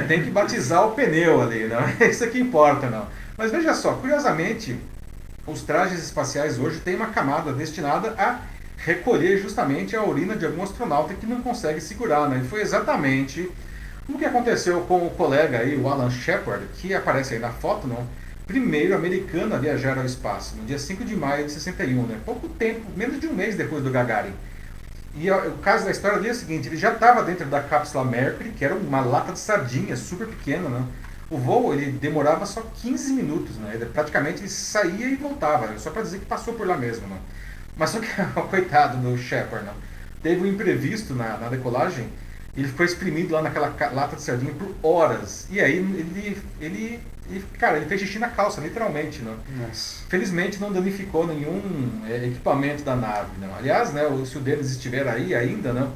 tem que batizar o pneu ali, não é isso que importa, não. Mas veja só, curiosamente, os trajes espaciais hoje têm uma camada destinada a recolher justamente a urina de algum astronauta que não consegue segurar, né? E foi exatamente o que aconteceu com o colega aí, o Alan Shepard, que aparece aí na foto, não? primeiro americano a viajar ao espaço, no dia 5 de maio de 61, né? Pouco tempo, menos de um mês depois do Gagarin. E o caso da história ali é o seguinte, ele já estava dentro da cápsula Mercury, que era uma lata de sardinha super pequena, né? O voo ele demorava só 15 minutos, né? Praticamente ele saía e voltava, né? Só para dizer que passou por lá mesmo, né? Mas só que o coitado do Shepard, né? Teve um imprevisto na decolagem, ele foi exprimido lá naquela lata de sardinha por horas. E aí cara, ele fez xixi na calça, literalmente, né? Nossa. Felizmente não danificou nenhum equipamento da nave, não. Aliás, né, se o deles estiver aí ainda, né,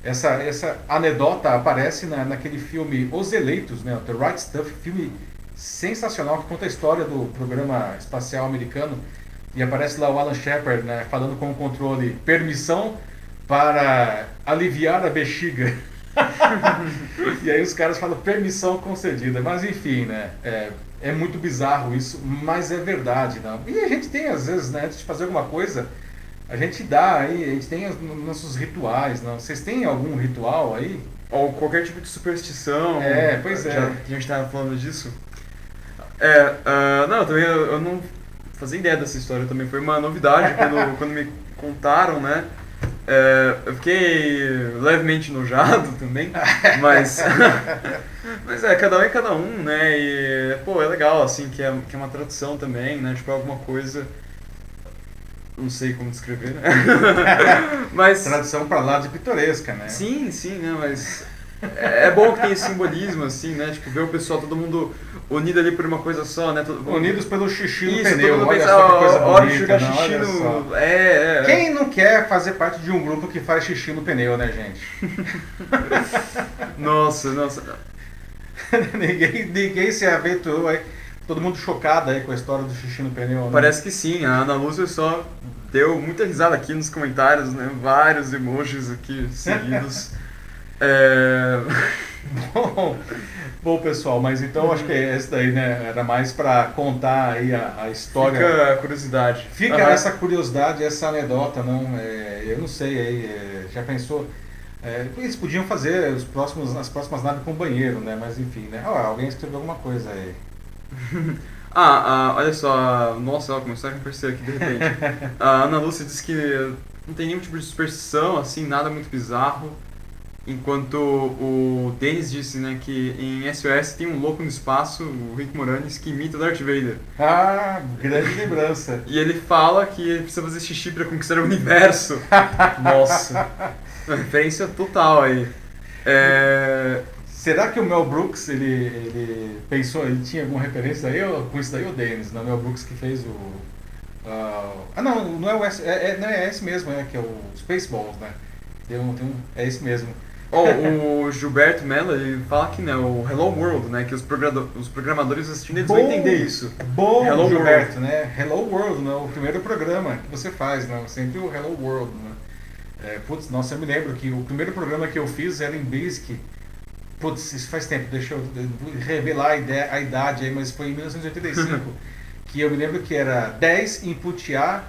essa anedota aparece naquele filme Os Eleitos, né, The Right Stuff, filme sensacional que conta a história do programa espacial americano, e aparece lá o Alan Shepard, né, falando com o controle: permissão para aliviar a bexiga. E aí os caras falam permissão concedida, mas enfim, né, é muito bizarro isso, mas é verdade, não? E a gente tem, às vezes, né, antes de fazer alguma coisa, a gente dá aí, a gente tem os nossos rituais, não? Vocês têm algum ritual aí? Ou qualquer tipo de superstição. Pois é. Já que a gente estava falando disso. Não, também eu não fazia ideia dessa história, também foi uma novidade quando me contaram, né? Eu fiquei levemente enojado também, mas cada um é cada um, né? E pô, é legal assim que é uma tradução também, né? Tipo, é alguma coisa, não sei como descrever, né? Mas tradução pra lá de pitoresca, né? sim, né? Mas é bom que tem esse simbolismo, assim, né? Tipo, ver o pessoal, todo mundo unido ali por uma coisa só, né? Unidos pelo xixi no isso, pneu. todo mundo Olha pensa, só que coisa hora de bonita, jogar não, xixi olha no... só. Quem não quer fazer parte de um grupo que faz xixi no pneu, né, gente? Nossa. ninguém se aventurou aí. Todo mundo chocado aí com a história do xixi no pneu, né? Parece que sim, a Ana Lúcia só deu muita risada aqui nos comentários, né? Vários emojis aqui seguidos. Bom, pessoal, mas então acho que esse daí, né, era mais para contar aí a história. Fica a curiosidade. Fica essa curiosidade, essa anedota, não? Eu não sei aí, já pensou? Eles podiam fazer as próximas naves com banheiro, né? Mas enfim, né? Alguém escreveu alguma coisa aí. Olha só, nossa, ela começou a aparecer aqui de repente. A Ana Lúcia disse que não tem nenhum tipo de superstição, assim, nada muito bizarro. Enquanto o Denis disse, né, que em SOS tem um louco no espaço, o Rick Moranis, que imita o Darth Vader. Grande lembrança. E ele fala que ele precisa fazer xixi pra conquistar o universo. Nossa, uma referência total aí. Será que o Mel Brooks, ele pensou, ele tinha alguma referência aí, com isso daí, o Dennis, não é o Mel Brooks que fez o... não é o S, não é esse mesmo, que é o Spaceballs, né? É esse mesmo. O Gilberto Mello, ele fala que, né, o Hello World, né, que os programadores assistindo, eles vão entender isso. Bom, Hello Gilberto, World. né? Hello World, né? O primeiro programa que você faz, né? Sempre o Hello World, né? Nossa, eu me lembro que o primeiro programa que eu fiz era em Basic. Isso faz tempo, deixa eu revelar a idade aí, mas foi em 1985. Que eu me lembro que era 10 input A,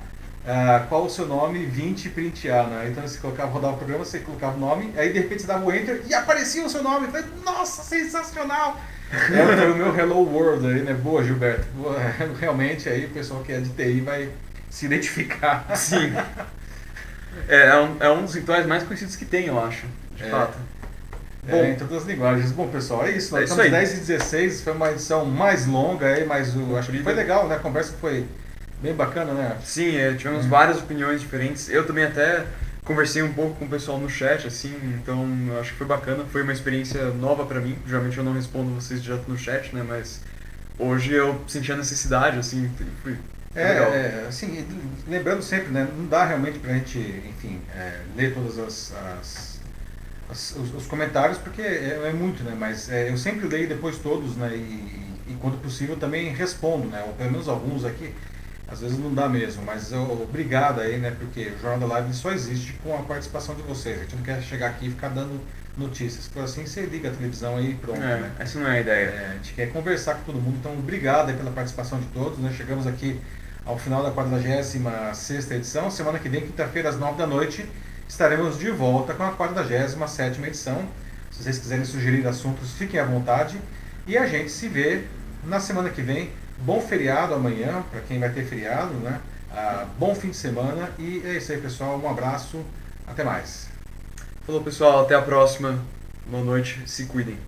qual o seu nome, 20 print A, né? Então você rodava o programa, você colocava o nome, aí de repente você dava o enter e aparecia o seu nome. Eu falei, nossa, sensacional! Foi o meu Hello World aí, né? Boa, Gilberto. Boa, realmente aí o pessoal que é de TI vai se identificar. Sim. É um dos rituais mais conhecidos que tem, eu acho, de fato. Bom, em todas as linguagens. Bom, pessoal, é isso. Nós estamos 10 e 16, foi uma edição mais longa aí, mas acho que foi legal, né? A conversa foi bem bacana, né? Sim, tivemos várias opiniões diferentes. Eu também até conversei um pouco com o pessoal no chat, assim, então eu acho que foi bacana. Foi uma experiência nova pra mim. Geralmente eu não respondo vocês direto no chat, né? Mas hoje eu senti a necessidade, assim, foi legal. Assim, lembrando sempre, né? Não dá realmente pra gente, enfim, ler todas os comentários, porque é muito, né? Mas eu sempre leio depois todos, né? E quando possível também respondo, né? Ou pelo menos alguns aqui. Às vezes não dá mesmo, mas obrigado aí, né? Porque o Jornal da Live só existe com a participação de vocês. A gente não quer chegar aqui e ficar dando notícias. Por assim, você liga a televisão aí e pronto, né? Essa não é a ideia. A gente quer conversar com todo mundo, então obrigado aí pela participação de todos, né? Chegamos aqui ao final da 46ª edição. Semana que vem, quinta-feira, às 9 da noite, estaremos de volta com a 47ª edição. Se vocês quiserem sugerir assuntos, fiquem à vontade. E a gente se vê na semana que vem Bom feriado amanhã, para quem vai ter feriado, né? Bom fim de semana e é isso aí, pessoal. Um abraço, até mais. Falou, pessoal, até a próxima. Boa noite, se cuidem.